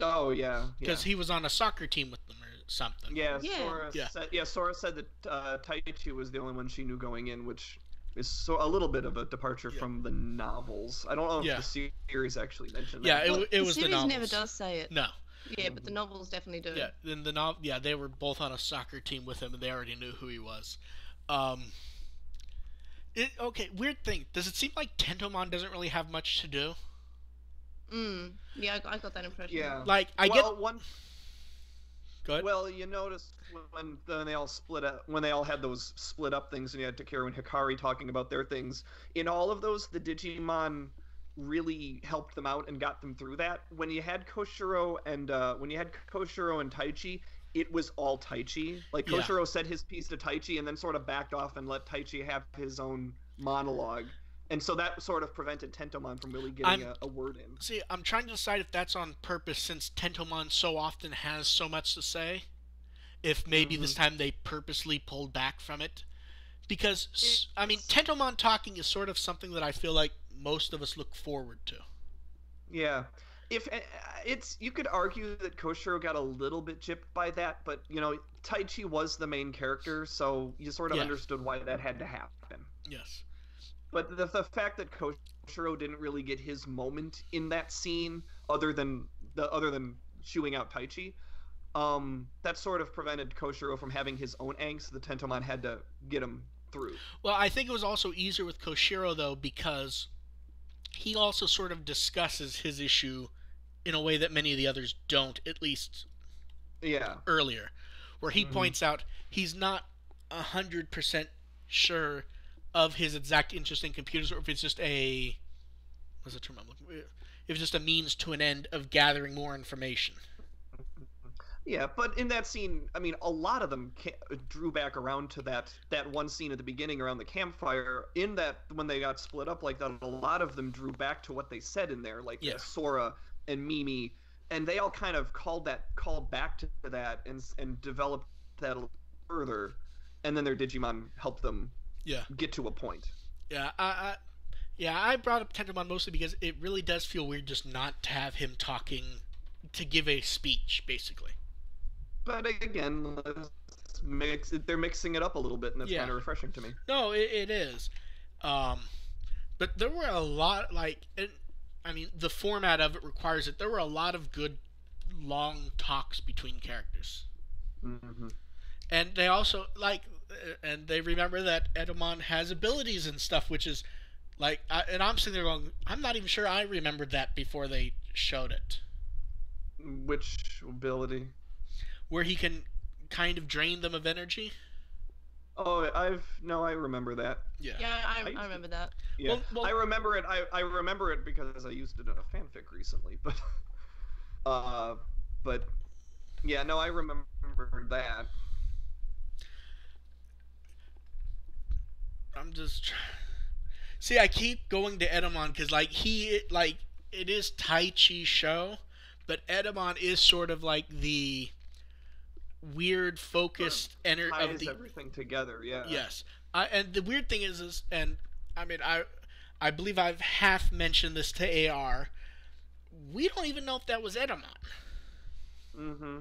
Oh yeah, Because he was on a soccer team with them or something. Yeah, Yeah. Sora said that Taichi was the only one she knew going in, which is a little bit of a departure Yeah. from the novels. I don't know Yeah. if the series actually mentioned Yeah, that. it was the the series novels. never does say it. No. Yeah, but the novels definitely do. Yeah, in the yeah, they were both on a soccer team with him, and they already knew who he was. Okay, weird thing. Does it seem like Tentomon doesn't really have much to do? Yeah, I got that impression. Yeah. Like, I well, get. one. Go ahead. Well, you noticed when they all split up, when they all had those split up things, and you had Takeru and Hikari talking about their things. In all of those, the Digimon really helped them out and got them through that. When you had Koshiro and Taichi, it was all Taichi. Like Yeah. Koshiro said his piece to Taichi and then sort of backed off and let Taichi have his own monologue. And so that sort of prevented Tentomon from really getting a word in. See, I'm trying to decide if that's on purpose, since Tentomon so often has so much to say. If maybe this time they purposely pulled back from it. Because, I mean, Tentomon talking is sort of something that I feel like most of us look forward to. Yeah. If you could argue that Koshiro got a little bit gypped by that, but Taichi was the main character, so you sort of Yeah. understood why that had to happen. Yes. But the fact that Koshiro didn't really get his moment in that scene, other than chewing out Taichi, that sort of prevented Koshiro from having his own angst. The Tentomon had to get him through. Well, I think it was also easier with Koshiro, though, because he also sort of discusses his issue in a way that many of the others don't, at least Yeah. earlier, where he points out he's not 100% sure of his exact interest in computers, or if it's just what's the term I'm looking for? If it's just a means to an end of gathering more information. Yeah, but in that scene, I mean, a lot of them drew back around to that one scene at the beginning around the campfire. In that, when they got split up like that, a lot of them drew back to what they said in there, like Sora and Mimi, and they all kind of called back to that and developed that a little further, and then their Digimon helped them get to a point. Yeah, I brought up Tentomon mostly because it really does feel weird just not to have him talking to give a speech, basically. But again, they're mixing it up a little bit, and that's Yeah. kind of refreshing to me. No, it is. But there were a lot, I mean, the format of it requires it. There were a lot of good, long talks between characters. Mm-hmm. And they also, and they remember that Edamon has abilities and stuff, which is, and I'm sitting there going, I'm not even sure I remembered that before they showed it. Which ability? Where he can kind of drain them of energy. Oh, I remember that. Yeah. Yeah, I remember that. Yeah, Well, I remember it. I remember it because I used it in a fanfic recently. But yeah, no, I remember that. I'm just. See, I keep going to Edamon because it is Taichi's show, but Edamon is sort of like the weird focused Ties everything together. Yeah. Yes. And the weird thing is, and I mean, I believe I've half mentioned this to AR. We don't even know if that was Edamon. Mm-hmm.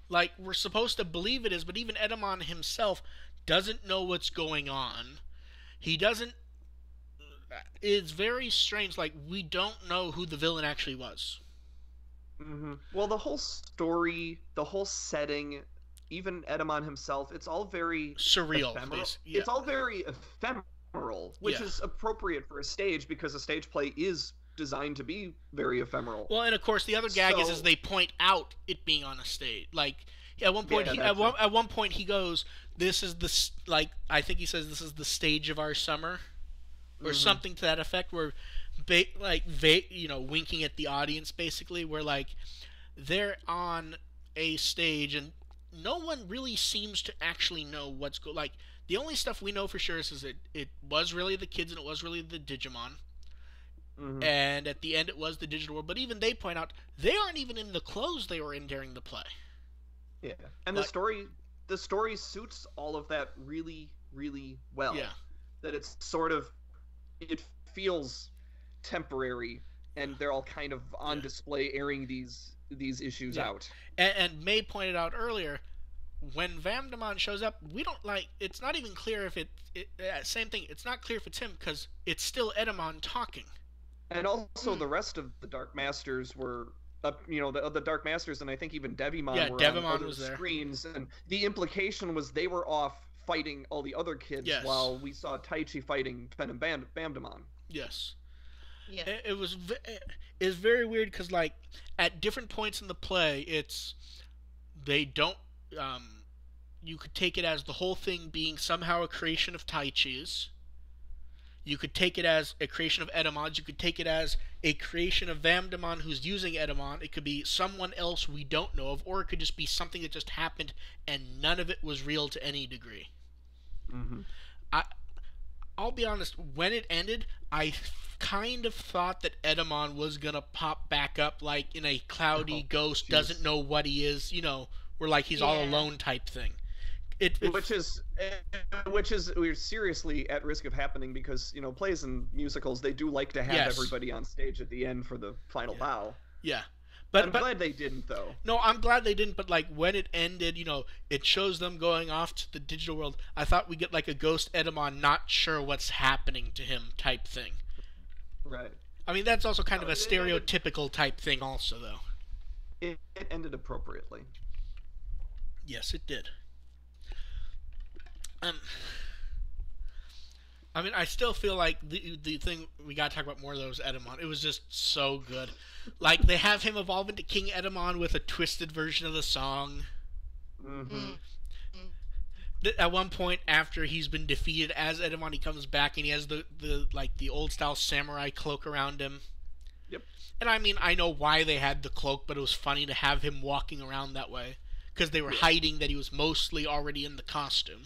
Like, we're supposed to believe it is, but even Edamon himself doesn't know what's going on. He doesn't. It's very strange. Like, we don't know who the villain actually was. Mm-hmm. Well, the whole story, the whole setting, even Edamon himself, it's all very surreal. Ephemeral. Yeah. It's all very ephemeral, which is appropriate for a stage because a stage play is designed to be very ephemeral. Well, and of course, the other gag is they point out it being on a stage. Like, at one point, at one point he goes, "This is the I think he says this is the stage of our summer," or something to that effect. Where, winking at the audience, basically, where they're on a stage and no one really seems to actually know what's the only stuff we know for sure is it was really the kids and it was really the Digimon. Mm-hmm. And at the end it was the digital world, but even they point out they aren't even in the clothes they were in during the play. Yeah. And the story suits all of that really, really well. Yeah. That it's sort of, it feels temporary and they're all kind of on display airing these issues out. And May pointed out earlier, when Vamdemon shows up, we don't it's not even clear if same thing, it's not clear if it's him because it's still Edamon talking. And also the rest of the Dark Masters were the Dark Masters, and I think even Devimon were on other screens, and the implication was they were off fighting all the other kids while we saw Taichi fighting Fen and Vamdemon. Yes. Yeah. It's very weird because at different points in the play, they don't. You could take it as the whole thing being somehow a creation of Taichi's. You could take it as a creation of Edamon's. You could take it as a creation of Vamdemon who's using Edamon. It could be someone else we don't know of, or it could just be something that just happened and none of it was real to any degree. Mm-hmm. I'll be honest, when it ended, I kind of thought that Edamon was going to pop back up in a cloudy ghost, doesn't know what he is, where he's all alone type thing. Which is we're seriously at risk of happening because plays and musicals, they do like to have everybody on stage at the end for the final bow. Yeah, but I'm glad they didn't though. No, I'm glad they didn't. But when it ended, it shows them going off to the digital world. I thought we get a ghost Edamon, not sure what's happening to him type thing. Right. I mean that's also kind of a stereotypical type thing, also though. It ended appropriately. Yes, it did. I mean, I still feel like the thing we gotta talk about more of those Edamon. It was just so good. They have him evolve into King Edamon with a twisted version of the song. Mm-hmm. At one point, after he's been defeated as Edamon, he comes back and he has the old style samurai cloak around him. Yep. And I mean, I know why they had the cloak, but it was funny to have him walking around that way because they were hiding that he was mostly already in the costume.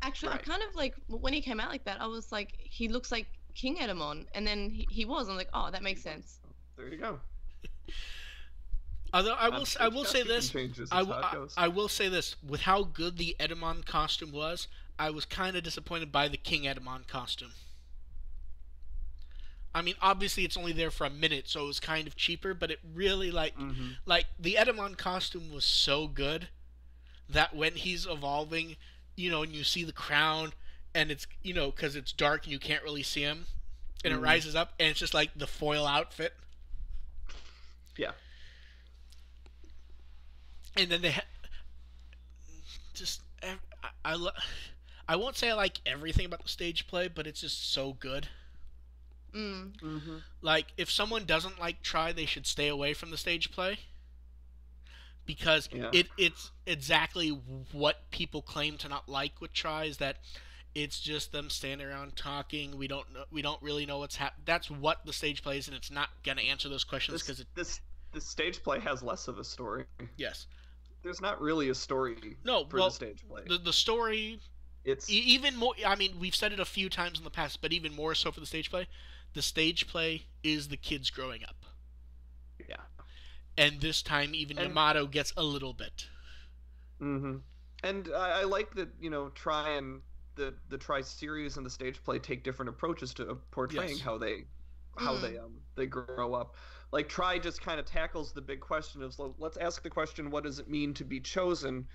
Actually, I kind of when he came out like that, I was like, he looks like King Edamon, and then he was. I'm like, oh, that makes sense. There you go. Although I will say this, I will say this, with how good the Edamon costume was, I was kind of disappointed by the King Edamon costume. I mean, obviously it's only there for a minute, so it was kind of cheaper, but it really Mm-hmm. like the Edamon costume was so good that when he's evolving, and you see the crown, and it's because it's dark and you can't really see him, and it Mm-hmm. rises up, and it's just like the foil outfit, Yeah. and then just I won't say I like everything about the stage play, but it's just so good. Mm. Mm-hmm. Like, if someone doesn't like Try, they should stay away from the stage play because Yeah. it's exactly what people claim to not like with Try is that it's just them standing around talking. We don't really know what's happening. That's what the stage play is, and it's not gonna answer those questions because This stage play has less of a story. yes, There's not really a story no, for well, the stage play. the story It's even more. I mean, we've said it a few times in the past, but even more so for the stage play. The stage play is the kids growing up. yeah. And this time, even And- Yamato gets a little bit. Mm-hmm. And I like that Try and the Try series and the stage play take different approaches to portraying Yes. how they grow up. Like Try just kind of tackles the big question of let's ask the question, what does it mean to be chosen,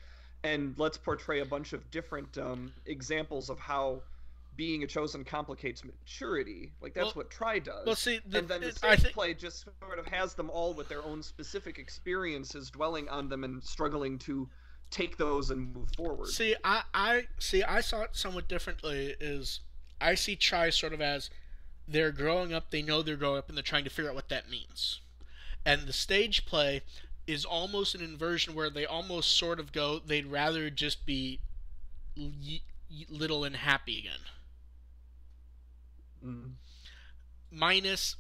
and let's portray a bunch of different examples of how being a chosen complicates maturity. Like that's Well- what Try does. Well, see, and then the I stage think play just sort of has them all with their own specific experiences, dwelling on them and struggling to take those and move forward. see, I saw it somewhat differently. Is I see Try sort of as they're growing up, they know they're growing up, and they're trying to figure out what that means. And the stage play is almost an inversion where they almost sort of go, they'd rather just be little and happy again. Mm. Minus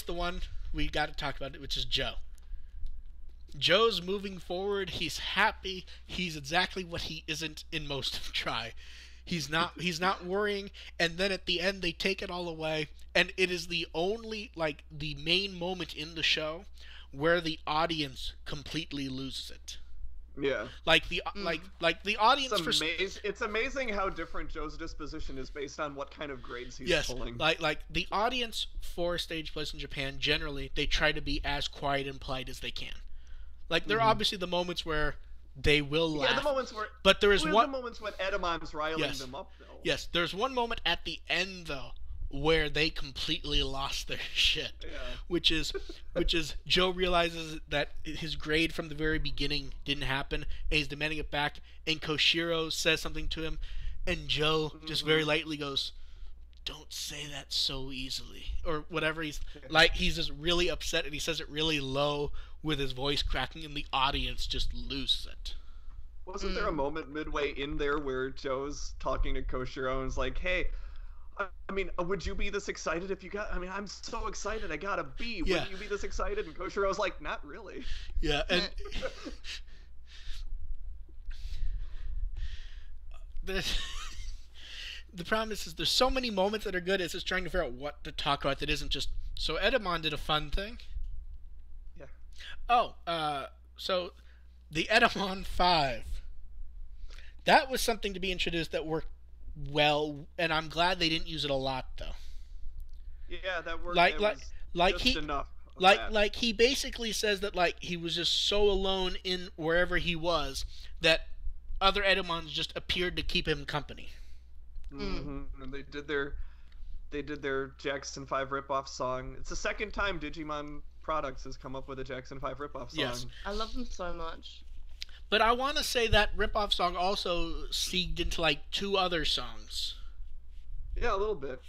the one we got to talk about, which is Joe. Joe's moving forward. He's happy. He's exactly what he isn't in most of Try. He's not worrying. And then at the end, they take it all away, and it is the only the main moment in the show where the audience completely loses it. Yeah. Like the audience It's amazing how different Joe's disposition is based on what kind of grades he's yes, pulling. like the audience for stage plays in Japan generally they try to be as quiet and polite as they can. Like there are obviously the moments where they will laugh. Yeah, the moments where. But there is the one. moments when Edamon's riling Yes. them up, though. Yes, there's one moment at the end though where they completely lost their shit. Yeah. Which is Joe realizes that his grade from the very beginning didn't happen, and he's demanding it back. And Koshiro says something to him, and Joe just very lightly goes, "Don't say that so easily," or whatever. He's just really upset, and he says it really low with his voice cracking, and the audience just loses it. Wasn't there a moment midway in there where Joe's talking to Koshiro and is like, "Hey, I mean, would you be this excited if you got? I mean, I'm so excited. I got a B. Yeah. Wouldn't you be this excited?" And Koshiro's like, "Not really." Yeah, and the problem is there's so many moments that are good. It's just trying to figure out what to talk about that isn't just. So Edamon did a fun thing. Yeah. Oh, so the Edamon 5. That was something to be introduced that worked well, and I'm glad they didn't use it a lot though. Yeah, that worked. Like- It like- was like just he- enough. of Like that. like he basically says that he was just so alone in wherever he was that other Edamons just appeared to keep him company. And they did their Jackson 5 ripoff song. It's the second time Digimon Products has come up with a Jackson 5 ripoff song. Yes. I love them so much. But I want to say that ripoff song also seeged into 2 other songs. Yeah, a little bit.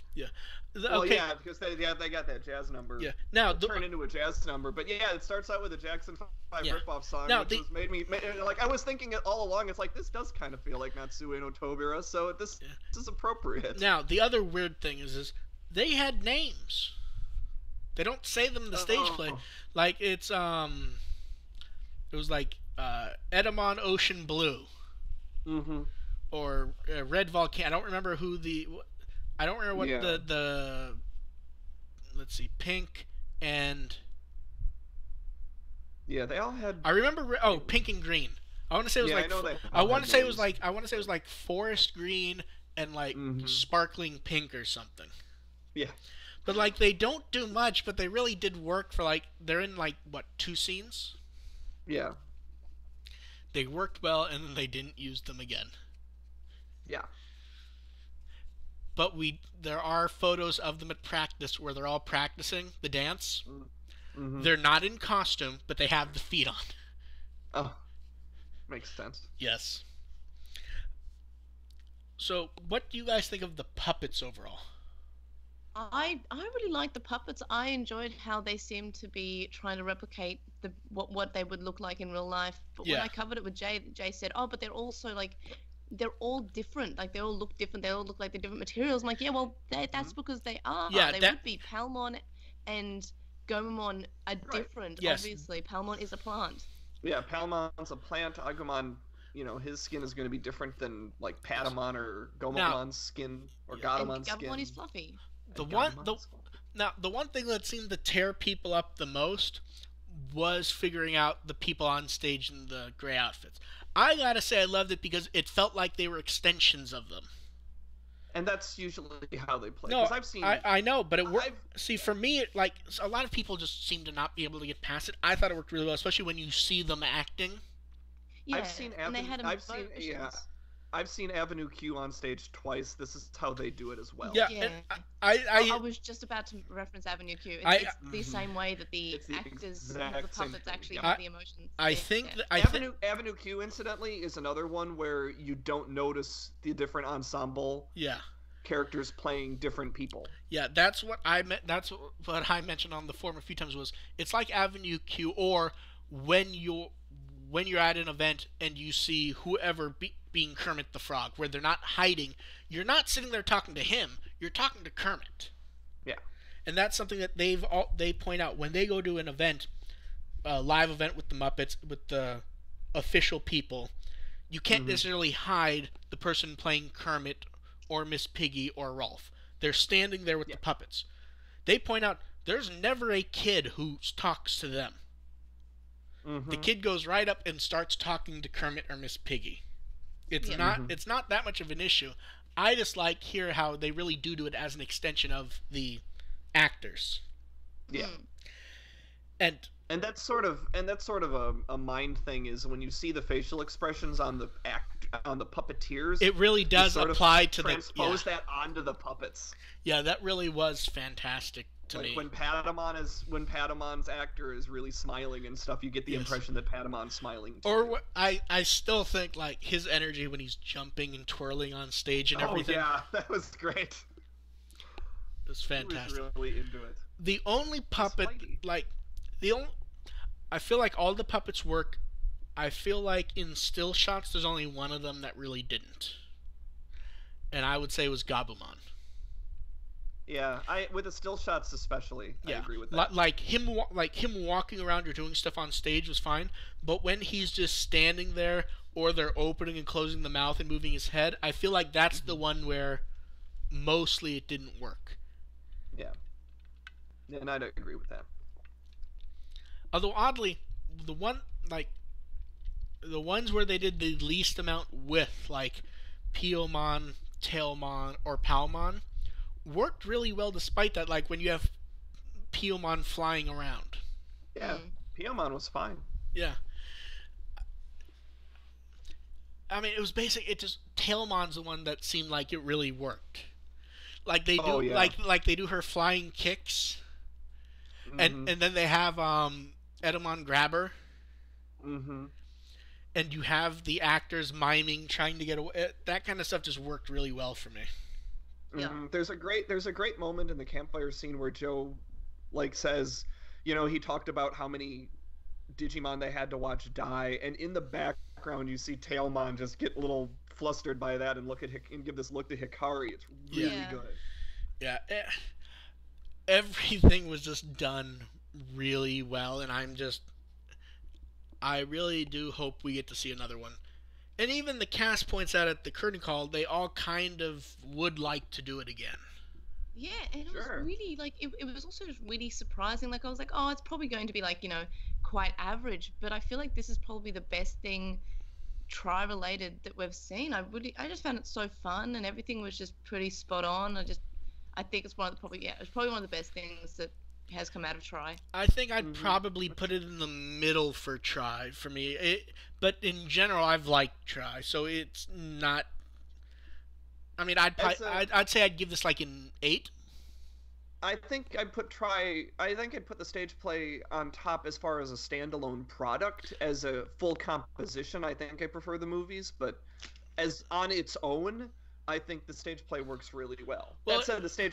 Well, Okay. yeah, because they got that jazz number. Yeah. Now, Turned into a jazz number, but yeah, it starts out with a Jackson 5 Yeah. ripoff song, Now, which made me I was thinking it all along. It's like this does kind of feel like Natsue no Tobira, so this is appropriate. now the other weird thing is they had names. They don't say them in the stage play. Like it's it was Edamon Ocean Blue Mm-hmm. or Red Volcano. I don't remember who I don't remember what Yeah. the let's see, Pink and Yeah, they all had. I remember Pink and Green. I want to say it was Yeah, I know they I all want had to say it was names. Forest Green and Mhm. Sparkling Pink or something. Yeah. But like they don't do much, but they really did work for like they're in like what 2 scenes. Yeah. They worked well, and then they didn't use them again. Yeah. But there are photos of them at practice where they're all practicing the dance. Mm-hmm. They're not in costume, but they have the feet on. Oh, makes sense. Yes. So, what do you guys think of the puppets overall? I really like the puppets. I enjoyed how they seemed to be trying to replicate what they would look like in real life. But when Yeah. I covered it with Jay said, "Oh, but they're also like they're all different. Like they all look different. They all look like they're different materials." I'm like, "Yeah, well, that's because they are. Yeah, they would be. Palmon and Gomamon are different. Yes. Obviously, Palmon is a plant. Yeah, Palmon's a plant. Agumon, his skin is going to be different than like Patamon or Gomamon's skin or Gatomon's skin. Gabamon is fluffy. The one thing that seemed to tear people up the most was figuring out the people on stage in the gray outfits. I gotta say I loved it because it felt like they were extensions of them. And that's usually how they play. No, I've seen. I know, but it worked. See, for me, like a lot of people just seem to not be able to get past it. I thought it worked really well, especially when you see them acting. Yeah, I've seen and they had I've seen Avenue Q on stage twice. This is how they do it as well. Yeah, Yeah. I was just about to reference Avenue Q. It's the same way that the actors of the exact same puppets thing. actually have the emotions. I think Avenue Q, incidentally, is another one where you don't notice the different ensemble characters playing different people. Yeah, that's what I meant. That's what I mentioned on the forum a few times. Was it's like Avenue Q, or when you're at an event and you see whoever being Kermit the Frog, where they're not hiding. You're not sitting there talking to him. You're talking to Kermit. Yeah. And that's something that they point out when they go to an event, a live event with the Muppets, with the official people. You can't necessarily hide the person playing Kermit or Miss Piggy or Rolf. They're standing there with the puppets. They point out there's never a kid who talks to them. The kid goes right up and starts talking to Kermit or Miss Piggy. It's not that much of an issue. I just like here how they really do it as an extension of the actors. Yeah. And that's sort of a mind thing is when you see the facial expressions on the puppeteers. It really does apply to transpose that onto the puppets. Yeah, that really was fantastic to me. When Patamon's actor is really smiling and stuff, you get the impression that Patamon's smiling too. Or I still think like his energy when he's jumping and twirling on stage and everything. Oh yeah, that was great. It was fantastic. He was really into it. The only puppet I feel like all the puppets work. I feel like in still shots there's only one of them that really didn't. And I would say it was Gabumon. Yeah, with the still shots especially, I agree with that. Like him walking around or doing stuff on stage was fine, but when he's just standing there or they're opening and closing the mouth and moving his head, I feel like that's the one where mostly it didn't work. Yeah. And I'd agree with that. Although oddly, the ones where they did the least amount with, like Piomon, Tailmon, or Palmon, worked really well despite that, like when you have Piomon flying around. Yeah, Piomon was fine. Yeah. I mean, it was Tailmon's the one that seemed like it really worked. Like they do like they do her flying kicks. And then they have Edamon grab her. And you have the actors miming, trying to get away. That kind of stuff just worked really well for me. Yeah. There's a great moment in the campfire scene where Joe says, he talked about how many Digimon they had to watch die, and in the background you see Tailmon just get a little flustered by that and give this look to Hikari. It's really good. Yeah. Everything was just done really well, and I really do hope we get to see another one. And even the cast points out at the curtain call, they all kind of would like to do it again. Yeah, and it was really, it was also just really surprising. I was like, oh, it's probably going to be, quite average. But I feel like this is probably the best thing tri-related that we've seen. I just found it so fun, and everything was just pretty spot on. I think it's it's probably one of the best things that has come out of Try. I think I'd probably put it in the middle for Try for me. But in general, I've liked Try, so it's not. I mean, I'd say I'd give this like an 8. I think I'd put the stage play on top as far as a standalone product. As a full composition, I think I prefer the movies, but as on its own, I think the stage play works really well. That said, the stage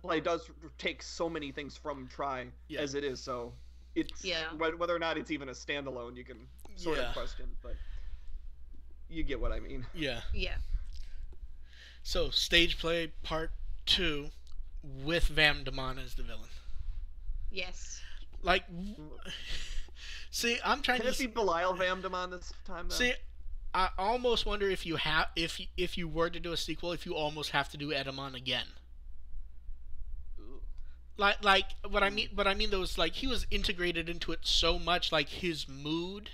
play does take so many things from Try as it is, so it's whether or not it's even a standalone, you can sort of question, but you get what I mean. Yeah. Yeah. So, stage play part 2 with Vamdemon as the villain. Yes. Like, see, I'm trying Can it be Belial Vamdemon this time, though? See, I almost wonder if you were to do a sequel, if you almost have to do Edamon again. Ooh. Like what I mean though is like he was integrated into it so much, like his mood.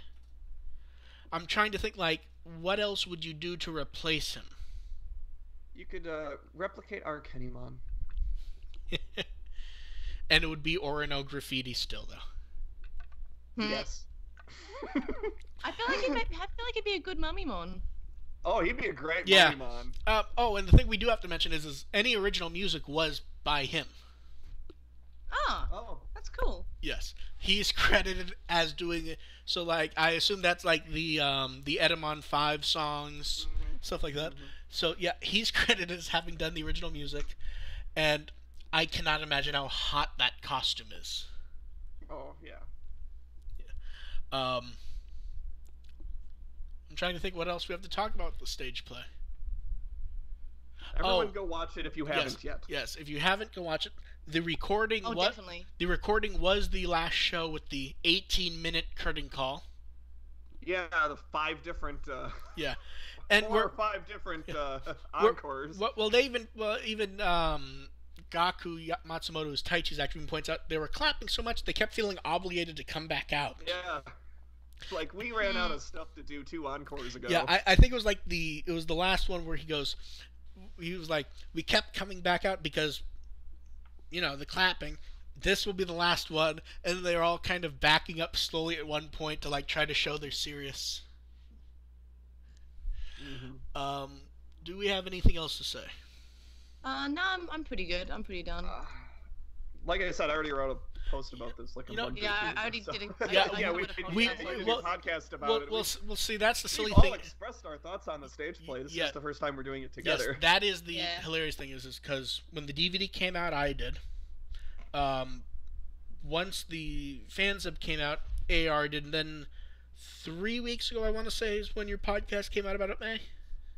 I'm trying to think like what else would you do to replace him? You could replicate Arcanimon. And it would be Orono Graffiti still though. Yes. I feel like he'd be a good Mummymon. Oh, he'd be a great Mummymon. And the thing we do have to mention is any original music was by him. Oh, that's cool. Yes, he's credited as doing it. So like, I assume that's like the Edamon 5 songs, stuff like that. So yeah, he's credited as having done the original music, and I cannot imagine how hot that costume is. Oh yeah. I'm trying to think what else we have to talk about with the stage play. Everyone go watch it if you haven't yet. Yes, if you haven't, go watch it. The recording definitely. The recording was the last show with the 18-minute curtain call. Yeah, the 5 different yeah. And 4 or 5 different encores. Even Gaku Matsumoto's Taichi's actually even points out they were clapping so much they kept feeling obligated to come back out. Yeah. Like we ran out of stuff to do 2 encores ago. Yeah, I think it was like the last one where he was like, we kept coming back out because, the clapping. This will be the last one, and they're all kind of backing up slowly at one point to like try to show they're serious. Do we have anything else to say? No, I'm pretty good. I'm pretty done. Like I said, I already wrote a post about this. Like a month I already did. We did a podcast about it. We'll see. That's the silly thing. thing. We all expressed our thoughts on the stage play. This is the first time we're doing it together. Yes, that is the hilarious thing is because when the DVD came out, I did. Once the fansub came out, AR did. And then 3 weeks ago, I want to say, is when your podcast came out about it, May?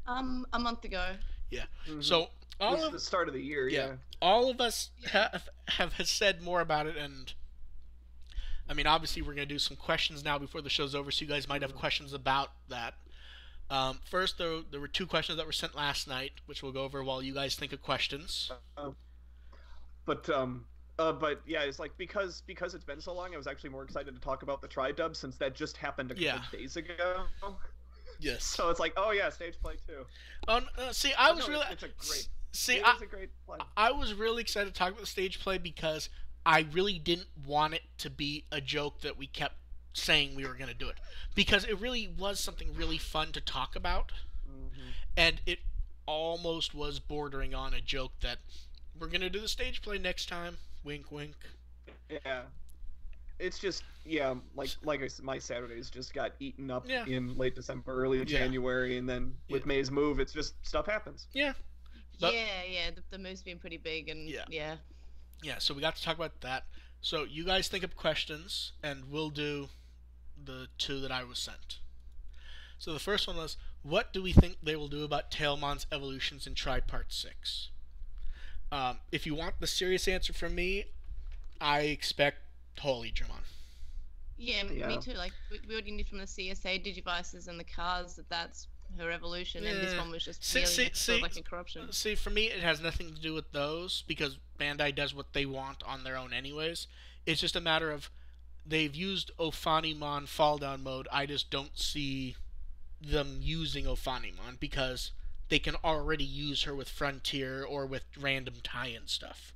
A month ago. Yeah. So the start of the year. Yeah. All of us have said more about it, and I mean, obviously, we're gonna do some questions now before the show's over, so you guys might have questions about that. First, there were 2 questions that were sent last night, which we'll go over while you guys think of questions. But yeah, it's like because it's been so long, I was actually more excited to talk about the tri-dub since that just happened a couple days ago. Yes. So it's like, oh yeah, stage play too. See, I was really. It's a great. See, it's a great play. I was really excited to talk about the stage play because I really didn't want it to be a joke that we kept saying we were going to do it, because it really was something really fun to talk about, and it almost was bordering on a joke that we're going to do the stage play next time. Wink, wink. Yeah. It's just, like I said, my Saturdays just got eaten up in late December, early January, and then with May's move, it's just stuff happens. Yeah. But, the move's been pretty big, and yeah, so we got to talk about that. So you guys think of questions, and we'll do the 2 that I was sent. So the first one was, what do we think they will do about Tailmon's evolutions in Tri-Part 6? If you want the serious answer from me, I expect Holy Dramon. Yeah, me too. Like, we already knew from the CSA Digivices and the cars that's her evolution, and this one was just merely like a corruption. See, for me, it has nothing to do with those, because Bandai does what they want on their own anyways. It's just a matter of they've used Ophanimon fall down mode. I just don't see them using Ophanimon, because they can already use her with Frontier or with random tie-in stuff.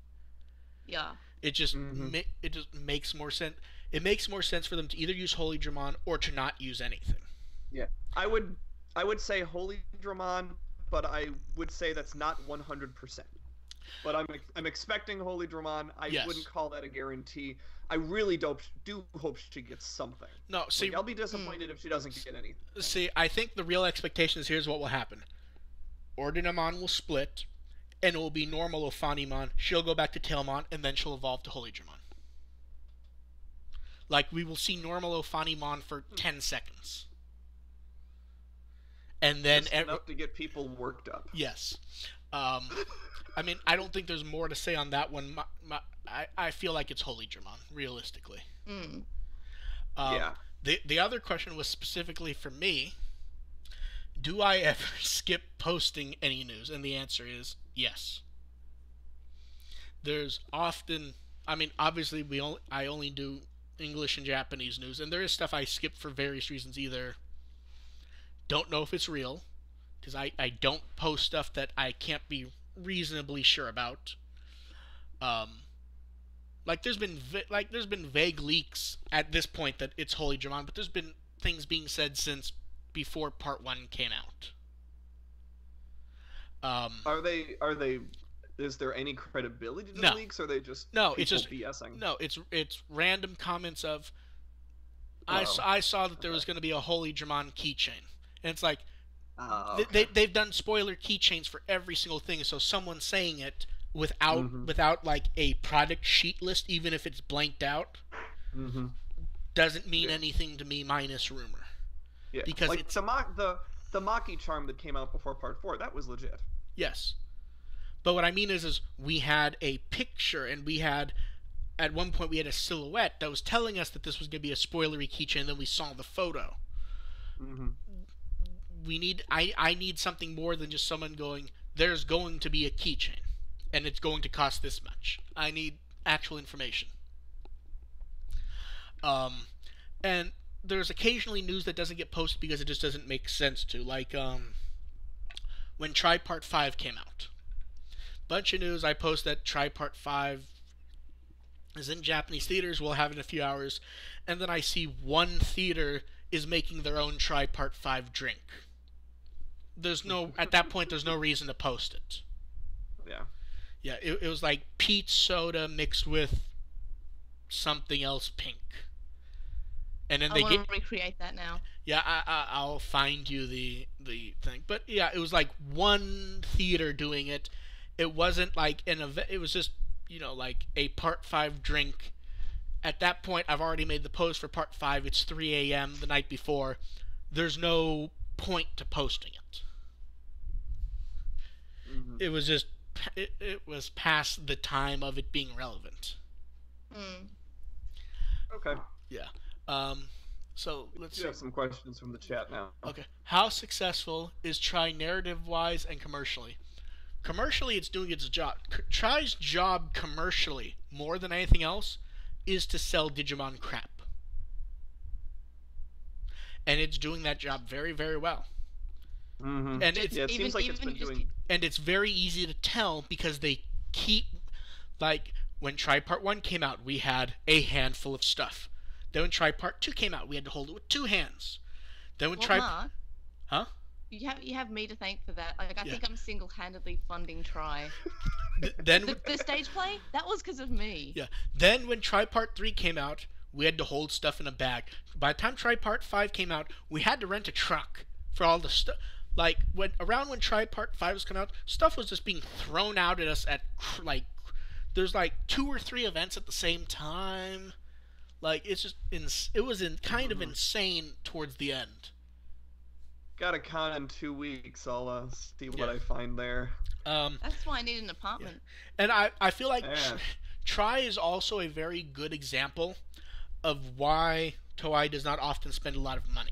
Yeah. It just it just makes more sense. It makes more sense for them to either use Holy Dramon or to not use anything. Yeah, I would say Holy Dramon, but I would say that's not 100%. But I'm expecting Holy Dramon. I Yes. wouldn't call that a guarantee. I really do hope she gets something. No, see, Like, I'll be disappointed if she doesn't get anything. I think the real expectation is here's what will happen. Ordinamon will split, and it will be normal Ophanimon. She'll go back to Tailmon, and then she'll evolve to Holy Dramon. Like, we will see normal Ophanimon for 10 seconds. And then... Just enough to get people worked up. Yes. I mean, I don't think there's more to say on that one. I feel like it's Holy Dramon, realistically. Yeah. The other question was specifically for me. Do I ever skip posting any news? And the answer is yes. There's often... I mean, obviously, I only do English and Japanese news, and there is stuff I skip for various reasons. Either don't know if it's real, because I don't post stuff that I can't be reasonably sure about. Like there's been vague leaks at this point that it's Holy Dramon, but there's been things being said since before Part 1 came out. Are they? Is there any credibility to the leaks, or are they just it's just BSing? No, it's random comments of I saw that there was going to be a Holy Dramon keychain, and it's like okay. they've done spoiler keychains for every single thing, so someone saying it without like a product sheet list, even if it's blanked out, doesn't mean anything to me minus rumor. Yeah, because like it's the Maki charm that came out before Part 4, that was legit. Yes. But what I mean is we had a picture, and at one point we had a silhouette that was telling us that this was going to be a spoilery keychain, and then we saw the photo. I need something more than just someone going, there's going to be a keychain, and it's going to cost this much. I need actual information. And there's occasionally news that doesn't get posted because it just doesn't make sense to. Like, when Tri-Part 5 came out. Bunch of news I post that Tri-Part 5 is in Japanese theaters, we'll have it in a few hours, and then I see one theater is making their own Tri-Part 5 drink. At that point, there's no reason to post it. Yeah. Yeah, it was like peach soda mixed with something else pink. And then I want to recreate that now. Yeah, I'll find you the thing. But yeah, it was like one theater doing it. It wasn't like an event. It was just, like a Part 5 drink. At that point, I've already made the post for Part 5. It's 3 a.m. the night before. There's no point to posting it. It was just, it was past the time of it being relevant. Okay. Yeah. So let's see. We have some questions from the chat now. Okay. How successful is Tri narrative-wise and commercially? Commercially, it's doing its job. Tri's job commercially, more than anything else, is to sell Digimon crap. And it's doing that job very, very well. And it seems like it's been doing... And it's very easy to tell because they keep... Like, when Tri-Part 1 came out, we had a handful of stuff. Then when Tri-Part 2 came out, we had to hold it with 2 hands. Then when Mark, Huh? You have me to thank for that. Like, I think I'm single-handedly funding Tri. Then the stage play, that was because of me. Yeah. Then when Tri-Part 3 came out, we had to hold stuff in a bag. By the time Tri-Part 5 came out, we had to rent a truck for all the stuff. Like, when Tri-Part 5 was coming out, stuff was just being thrown out at us at, like, there's like 2 or 3 events at the same time. Like, it's just, it was kind of insane towards the end. Got a con in 2 weeks. I'll see what I find there. That's why I need an apartment. Yeah. And I feel like Tri is also a very good example of why Toei does not often spend a lot of money.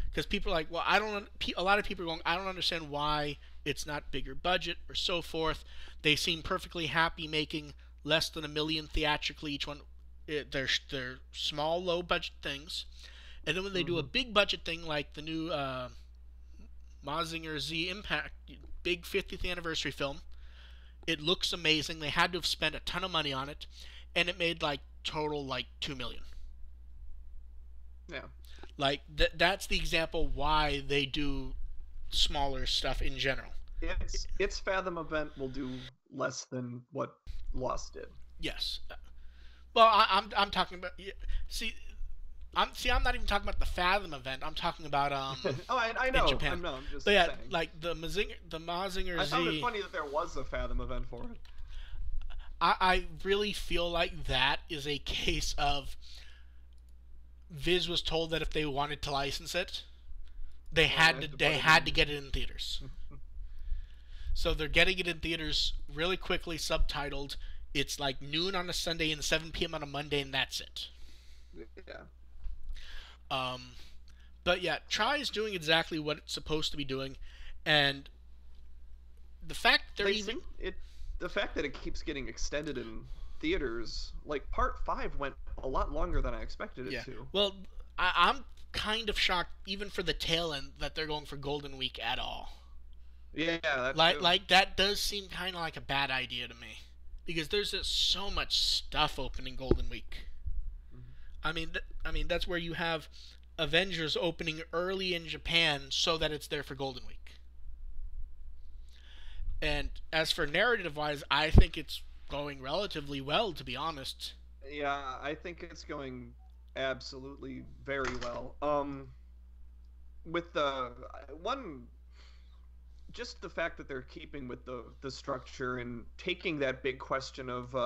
Because people are like, well, a lot of people are going, I don't understand why it's not bigger budget or so forth. They seem perfectly happy making less than $1 million theatrically each one. They're small, low budget things. And then when they do a big budget thing like the new Mazinger Z Impact, big 50th anniversary film. It looks amazing. They had to have spent a ton of money on it, and it made like total like 2 million. Yeah. Like that's the example why they do smaller stuff in general. Its Fathom event will do less than what Lost did. Yes. Well, I'm talking about see. I'm not even talking about the Fathom event. I'm talking about oh, I know. in Japan. I'm just but yeah, saying. like the Mazinger Z. I found it funny that there was a Fathom event for it. I really feel like that is a case of Viz was told that if they wanted to license it, they had to get it in theaters. So they're getting it in theaters really quickly, subtitled. It's like noon on a Sunday and 7 p.m. on a Monday, and that's it. Yeah. But yeah, Try is doing exactly what it's supposed to be doing, and the fact the fact that it keeps getting extended in theaters, like Part 5 went a lot longer than I expected it to. Well, I'm kind of shocked, even for the tail end, that they're going for Golden Week at all. Yeah, that's like that does seem kind of like a bad idea to me, because there's just so much stuff opening Golden Week. Mm-hmm. I mean that's where you have Avengers opening early in Japan so that it's there for Golden Week. And as for narrative-wise, I think it's going relatively well, to be honest. Yeah, I think it's going absolutely very well. With the one, just the fact that they're keeping with the structure and taking that big question of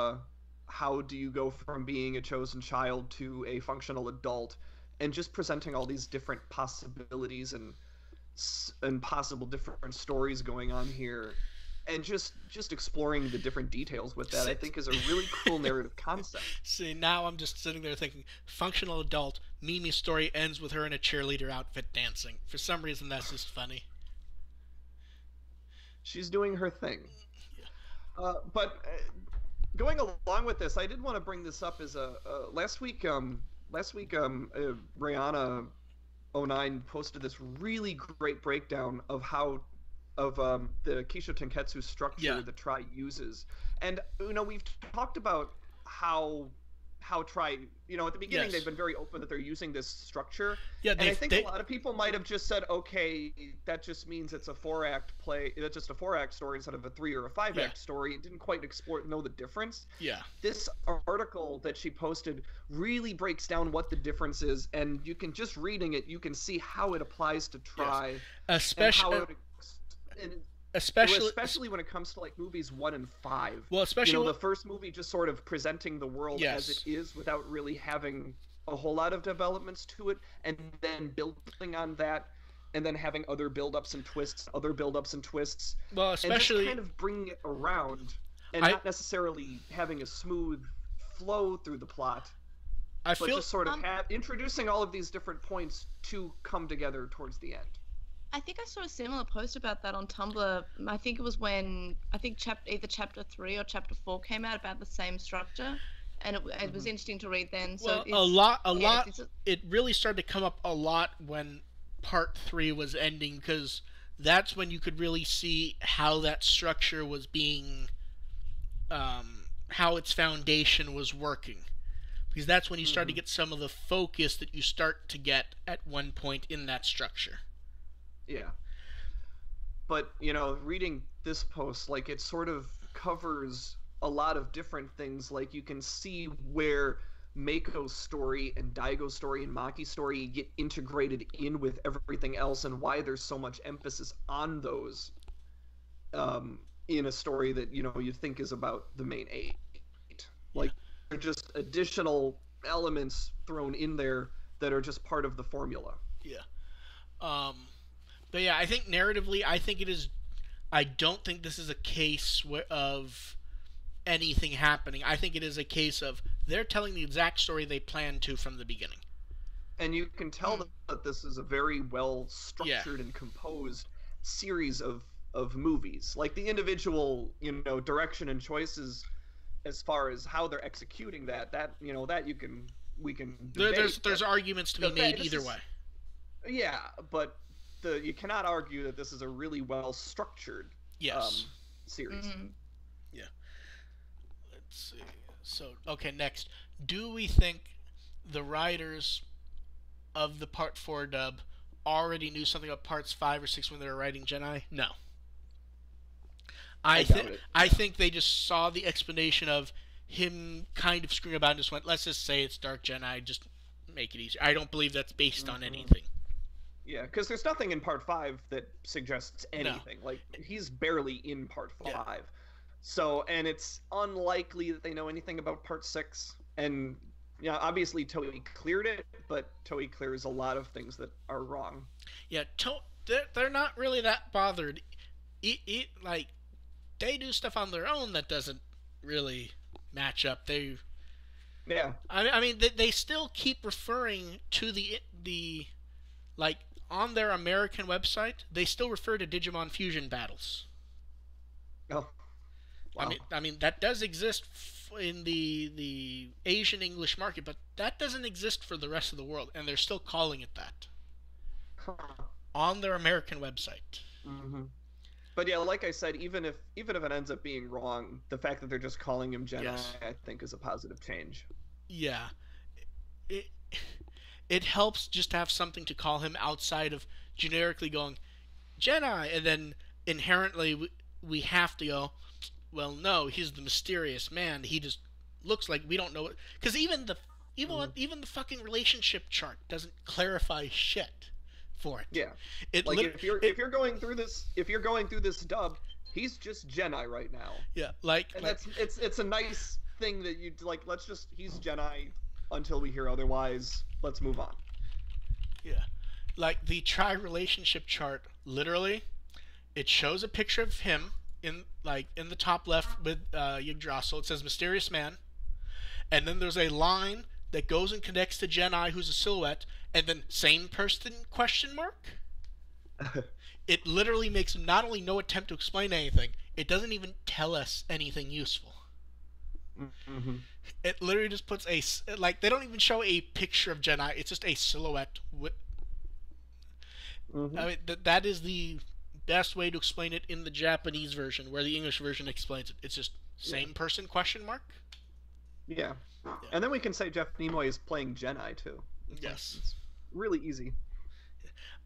how do you go from being a chosen child to a functional adult, and just presenting all these different possibilities and possible different stories going on here. And just exploring the different details with that, I think, is a really cool narrative concept. See, now I'm just sitting there thinking, functional adult, Mimi's story ends with her in a cheerleader outfit dancing. For some reason, that's just funny. She's doing her thing. Yeah. But going along with this, I did want to bring this up as last week, Rihanna 09 posted this really great breakdown of the Kisho Tenketsu structure that Try uses. And we've talked about how Try, at the beginning they've been very open that they're using this structure. Yeah, and I think a lot of people might have just said, okay, that just means it's a 4-act play, that's just a 4-act story instead of a 3 or a 5-act story, and didn't quite know the difference. Yeah. This article that she posted really breaks down what the difference is, and you can, just reading it, you can see how it applies to Try. Especially when it comes to like movies 1 and 5. Well, especially the first movie just sort of presenting the world as it is without really having a whole lot of developments to it, and then building on that, and then having other build-ups and twists, Well, especially and just kind of bringing it around, and not necessarily having a smooth flow through the plot. But just sort of introducing all of these different points to come together towards the end. I think I saw a similar post about that on Tumblr. I think it was when either chapter 3 or chapter 4 came out, about the same structure, and it was interesting to read then. So it really started to come up a lot when part 3 was ending, because that's when you could really see how that structure was being, how its foundation was working, because that's when you start to get some of the focus that you start to get at one point in that structure. Yeah. But, reading this post, like, it sort of covers a lot of different things. Like, you can see where Mako's story and Daigo's story and Maki's story get integrated in with everything else, and why there's so much emphasis on those in a story that, you'd think is about the main 8. Like, they're just additional elements thrown in there that are just part of the formula. Yeah. But yeah, I think narratively, I don't think this is a case of anything happening. I think it is a case of they're telling the exact story they planned to from the beginning. And you can tell that this is a very well structured and composed series of movies. Like, the individual, direction and choices as far as how they're executing that we can debate. There's arguments to be made either way. Yeah, but you cannot argue that this is a really well structured Yes. series. Mm-hmm. Yeah. Let's see. So, okay, next. Do we think the writers of the Part 4 dub already knew something about Parts 5 or 6 when they were writing Jedi? No. I doubt it. I think they just saw the explanation of him kind of screwing about and just went, let's just say it's Dark Jedi, just make it easier. I don't believe that's based on anything. Yeah, because there's nothing in Part 5 that suggests anything. No. Like, he's barely in Part 5. Yeah. So, and it's unlikely that they know anything about Part 6. And, yeah, obviously Toei cleared it, but Toei clears a lot of things that are wrong. Yeah, they're not really that bothered. Like, they do stuff on their own that doesn't really match up. Yeah. I mean, they still keep referring to the like on their American website. They still refer to Digimon Fusion battles. Oh. Wow. I mean that does exist in the Asian English market, but that doesn't exist for the rest of the world, and they're still calling it that on their American website. Mm-hmm. But yeah, like I said, even if it ends up being wrong, the fact that they're just calling him Jedi, Yes. I think, is a positive change. Yeah, it helps just to have something to call him outside of generically going Jedi, and then inherently we have to go, well, no, he's the mysterious man. He just looks like we don't know it, because even the fucking relationship chart doesn't clarify shit for it. Yeah. It Like if you're going through this dub, he's just Jedi right now. Yeah, like, And it's a nice thing that you like. He's Jedi until we hear otherwise. Let's move on. yeah, like the tri-relationship chart. Literally, it shows a picture of him in the top left with Yggdrasil. It says mysterious man, and then there's a line that goes and connects to Jedi, who's a silhouette, and then same person question mark. It literally makes not only no attempt to explain anything, it doesn't even tell us anything useful. Mm-hmm. It literally just puts they don't even show a picture of Jedi. It's just a silhouette. Mm-hmm. I mean, that is the best way to explain it in the Japanese version, where the English version explains it. It's just same person question mark. Yeah. And then we can say Jeff Nimoy is playing Jedi too. It's really easy.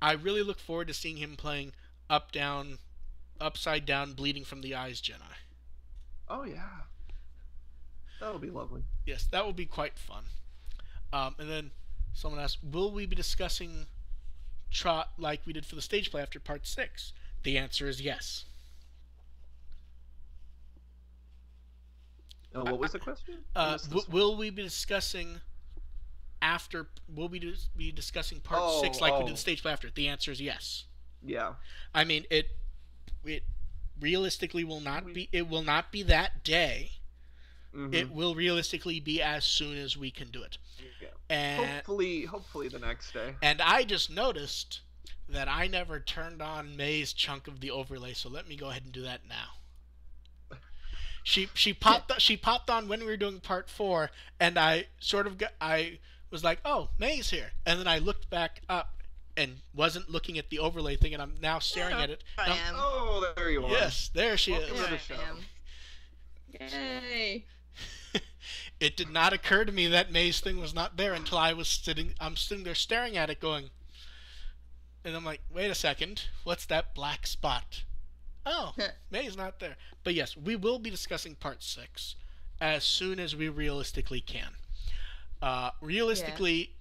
I really look forward to seeing him playing up, down, upside down, bleeding from the eyes Jedi. Oh yeah. That'll be lovely. Yes, that will be quite fun. And then someone asked, will we be discussing Trot like we did for the stage play after Part 6? The answer is yes. What was the question? Will we be discussing be discussing Part 6 like we did the stage play after? The answer is yes. Yeah. I mean, it realistically will not be that day. Mm-hmm. It will realistically be as soon as we can do it. Yeah. And hopefully the next day. And I just noticed that I never turned on May's chunk of the overlay, so let me go ahead and do that now. She popped on when we were doing Part 4, and I was like, oh, May's here, and then I looked back up and wasn't looking at the overlay thing, and I'm now staring at it. I am. Oh, there you are. Yes, there she Welcome is. to the show. Yay! It did not occur to me that May's thing was not there until I'm sitting there staring at it going, and I'm like, wait a second, what's that black spot? Oh, May's not there. But yes, we will be discussing Part 6 as soon as we realistically can. Realistically,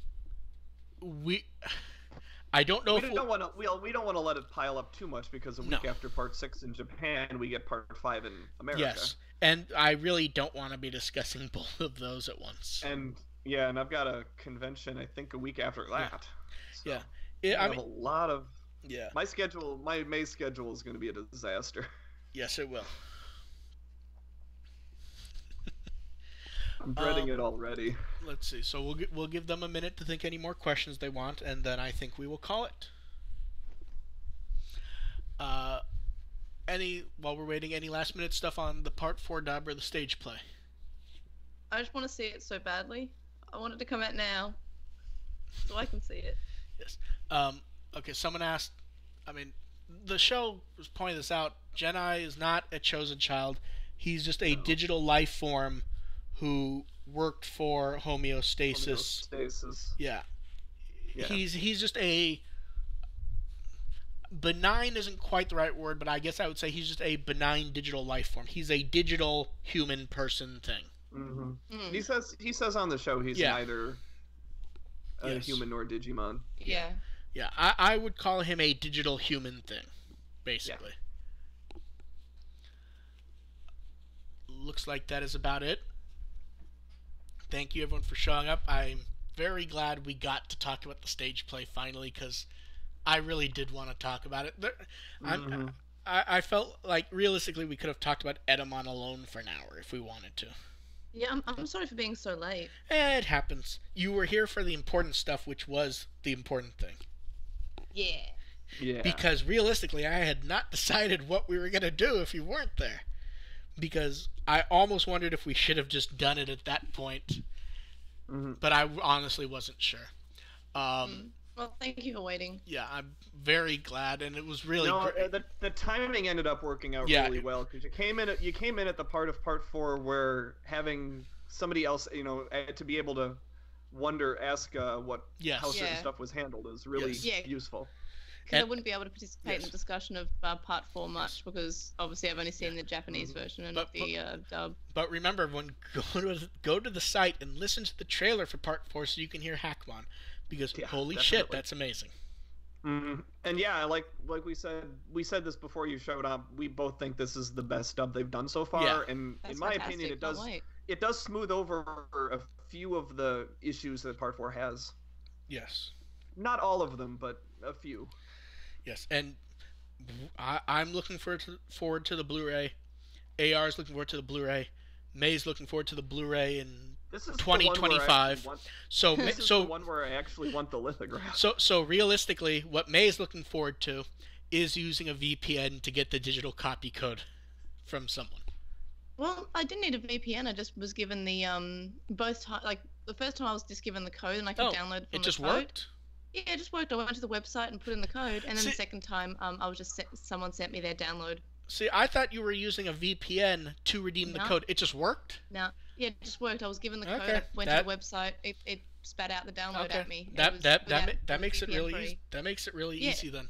I don't know we don't want to let it pile up too much, because a week after Part 6 in Japan, we get Part 5 in America. Yes, and I really don't want to be discussing both of those at once. And I've got a convention, I think, a week after that. Yeah. So I have a lot of... Yeah. My May schedule is going to be a disaster. Yes, it will. I'm dreading it already. Let's see. So we'll give them a minute to think any more questions they want, and then I think we will call it. While we're waiting, any last minute stuff on the Part 4 dub or the stage play? I just want to see it so badly. I want it to come out now, so I can see it. Yes. Okay. Someone asked, I mean, the show was pointing this out. Jedi is not a chosen child. He's just a No. digital life form who worked for homeostasis. Homeostasis. Yeah. Yeah. He's just a benign isn't quite the right word, but I guess I would say he's just a benign digital life form. He's a digital human person thing. Mm-hmm. Mm. He says on the show he's Yeah. neither a Yes. human nor Digimon. Yeah. Yeah, I would call him a digital human thing, basically. Looks like that is about it. Thank you everyone for showing up. I'm very glad we got to talk about the stage play finally, because I really did want to talk about it. I felt like realistically we could have talked about Edamon alone for an hour if we wanted to. Yeah, I'm sorry for being so late. It happens. You were here for the important stuff, which was the important thing. Yeah. Yeah. Because realistically, I had not decided what we were going to do if you weren't there. Because I almost wondered if we should have just done it at that point. But I honestly wasn't sure. Well, thank you for waiting. Yeah, I'm very glad, and it was really great. The timing ended up working out really well, because you came in at the part of part 4 where having somebody else, to be able to ask how certain stuff was handled is really useful. Because I wouldn't be able to participate in the discussion of part 4 much, because obviously I've only seen the Japanese version and not the dub. But remember, everyone, go to the site and listen to the trailer for part 4 so you can hear Hackmon. Because holy shit, that's amazing. And yeah, like we said this before you showed up. We both think this is the best dub they've done so far, and that's in my fantastic. opinion, it does smooth over a few of the issues that part 4 has. Yes. Not all of them, but a few. Yes, and I'm looking forward to the Blu-ray. AR's looking forward to the Blu-ray. May's looking forward to the Blu-ray in 2025. This is the one where I actually want the lithograph. So realistically, what May is looking forward to is using a VPN to get the digital copy code from someone. Well, I didn't need a VPN. I just was given the the first time I was just given the code and I could download it from it just the code. worked? Yeah, it just worked. I went to the website and put in the code, and then the second time, I was just someone sent me their download. See, I thought you were using a VPN to redeem the code. It just worked? No, yeah, it just worked. I was given the code. I went to the website. It spat out the download at me. That makes it really easy. That makes it really easy then.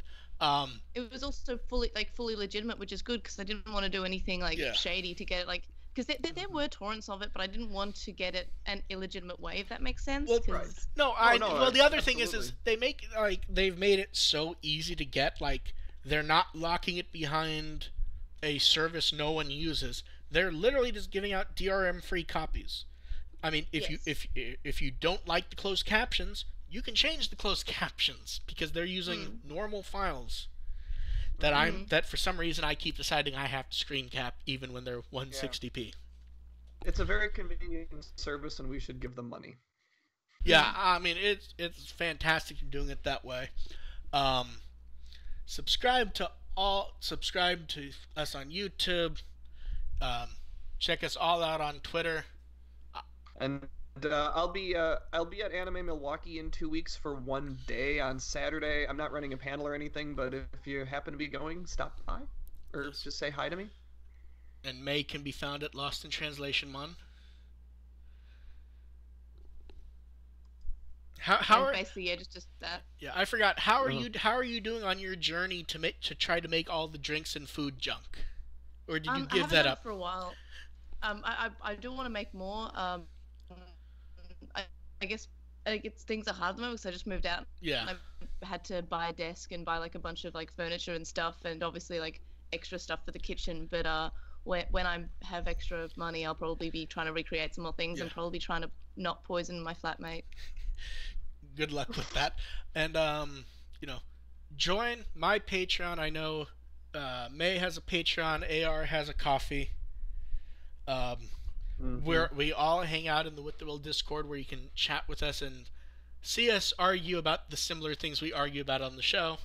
It was also fully legitimate, which is good, because I didn't want to do anything shady to get it because there were torrents of it, but I didn't want to get it an illegitimate way, if that makes sense. Well, the other thing is they've made it so easy to get. Like, they're not locking it behind a service no one uses. They're literally just giving out DRM free copies. I mean, if you don't like the closed captions, you can change the closed captions, because they're using normal files that for some reason I keep deciding I have to screen cap even when they're 160p. It's a very convenient service, and we should give them money. Yeah, I mean, it's fantastic you're doing it that way. Subscribe to us on YouTube. Check us all out on Twitter. And I'll be at Anime Milwaukee in 2 weeks for one day on Saturday. I'm not running a panel or anything, but if you happen to be going, stop by or just say hi to me. And May can be found at Lost in Translation Mon. How are basically just that. Yeah, I forgot. How are you doing on your journey to try to make all the drinks and food junk, or did you give that up for a while? I do want to make more. I guess things are hard at the moment because I just moved out. Yeah. And I had to buy a desk and buy a bunch of furniture and stuff, and obviously extra stuff for the kitchen. But when I have extra money, I'll probably be trying to recreate some more things and probably trying to not poison my flatmate. Good luck with that. And join my Patreon. I know May has a Patreon, AR has a coffee. Where we all hang out in the With the Will Discord, where you can chat with us and see us argue about the similar things we argue about on the show.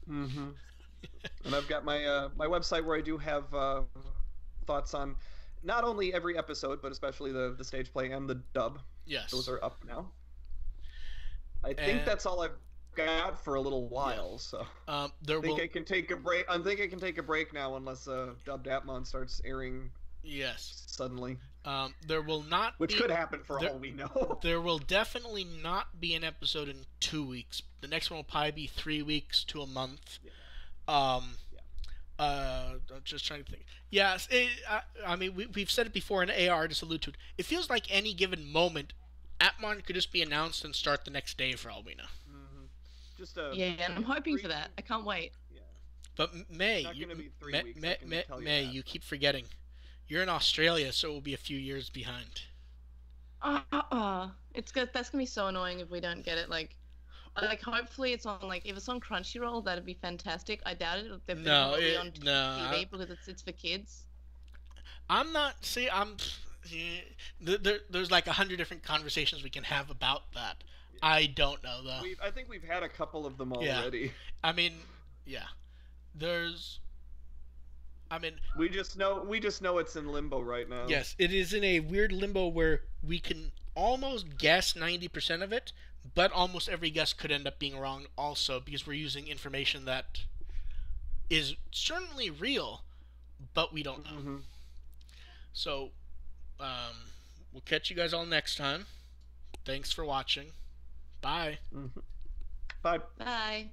And I've got my my website where I do have thoughts on not only every episode, but especially the stage play and the dub. Yes, those are up now. I think that's all got for a little while. So There I think will I can take a break. I think I can take a break now, unless Dubbed Atmon starts airing yes. suddenly, There will not which be could happen for there, all we know. there will definitely not be an episode in 2 weeks. The next one will probably be 3 weeks to a month. Yeah. Um, I'm just trying to think. Yes, I mean we've said it before, and AR just alluded to it. It feels like any given moment, Atmon could just be announced and start the next day for all we know. Mm-hmm. Just Yeah, and I'm hoping for that. I can't wait. Yeah. But May, Not you, gonna be 3 May, weeks, May, I can May, tell you May, that. you keep forgetting. You're in Australia, so it will be a few years behind. It's good. That's gonna be so annoying if we don't get it. Like hopefully it's on like if it's on Crunchyroll, that'd be fantastic. I doubt it. They're No, probably on TV I, because it's for kids. I'm not. See, I'm. Yeah, there's like 100 different conversations we can have about that. Yeah. I don't know though. I think we've had a couple of them Yeah. already. I mean, yeah. There's. I mean, We just know it's in limbo right now. yes, it is in a weird limbo where we can almost guess 90% of it, but almost every guess could end up being wrong also because we're using information that is certainly real, but we don't know. Mm-hmm. So, we'll catch you guys all next time. Thanks for watching. Bye. Mm-hmm. Bye. Bye.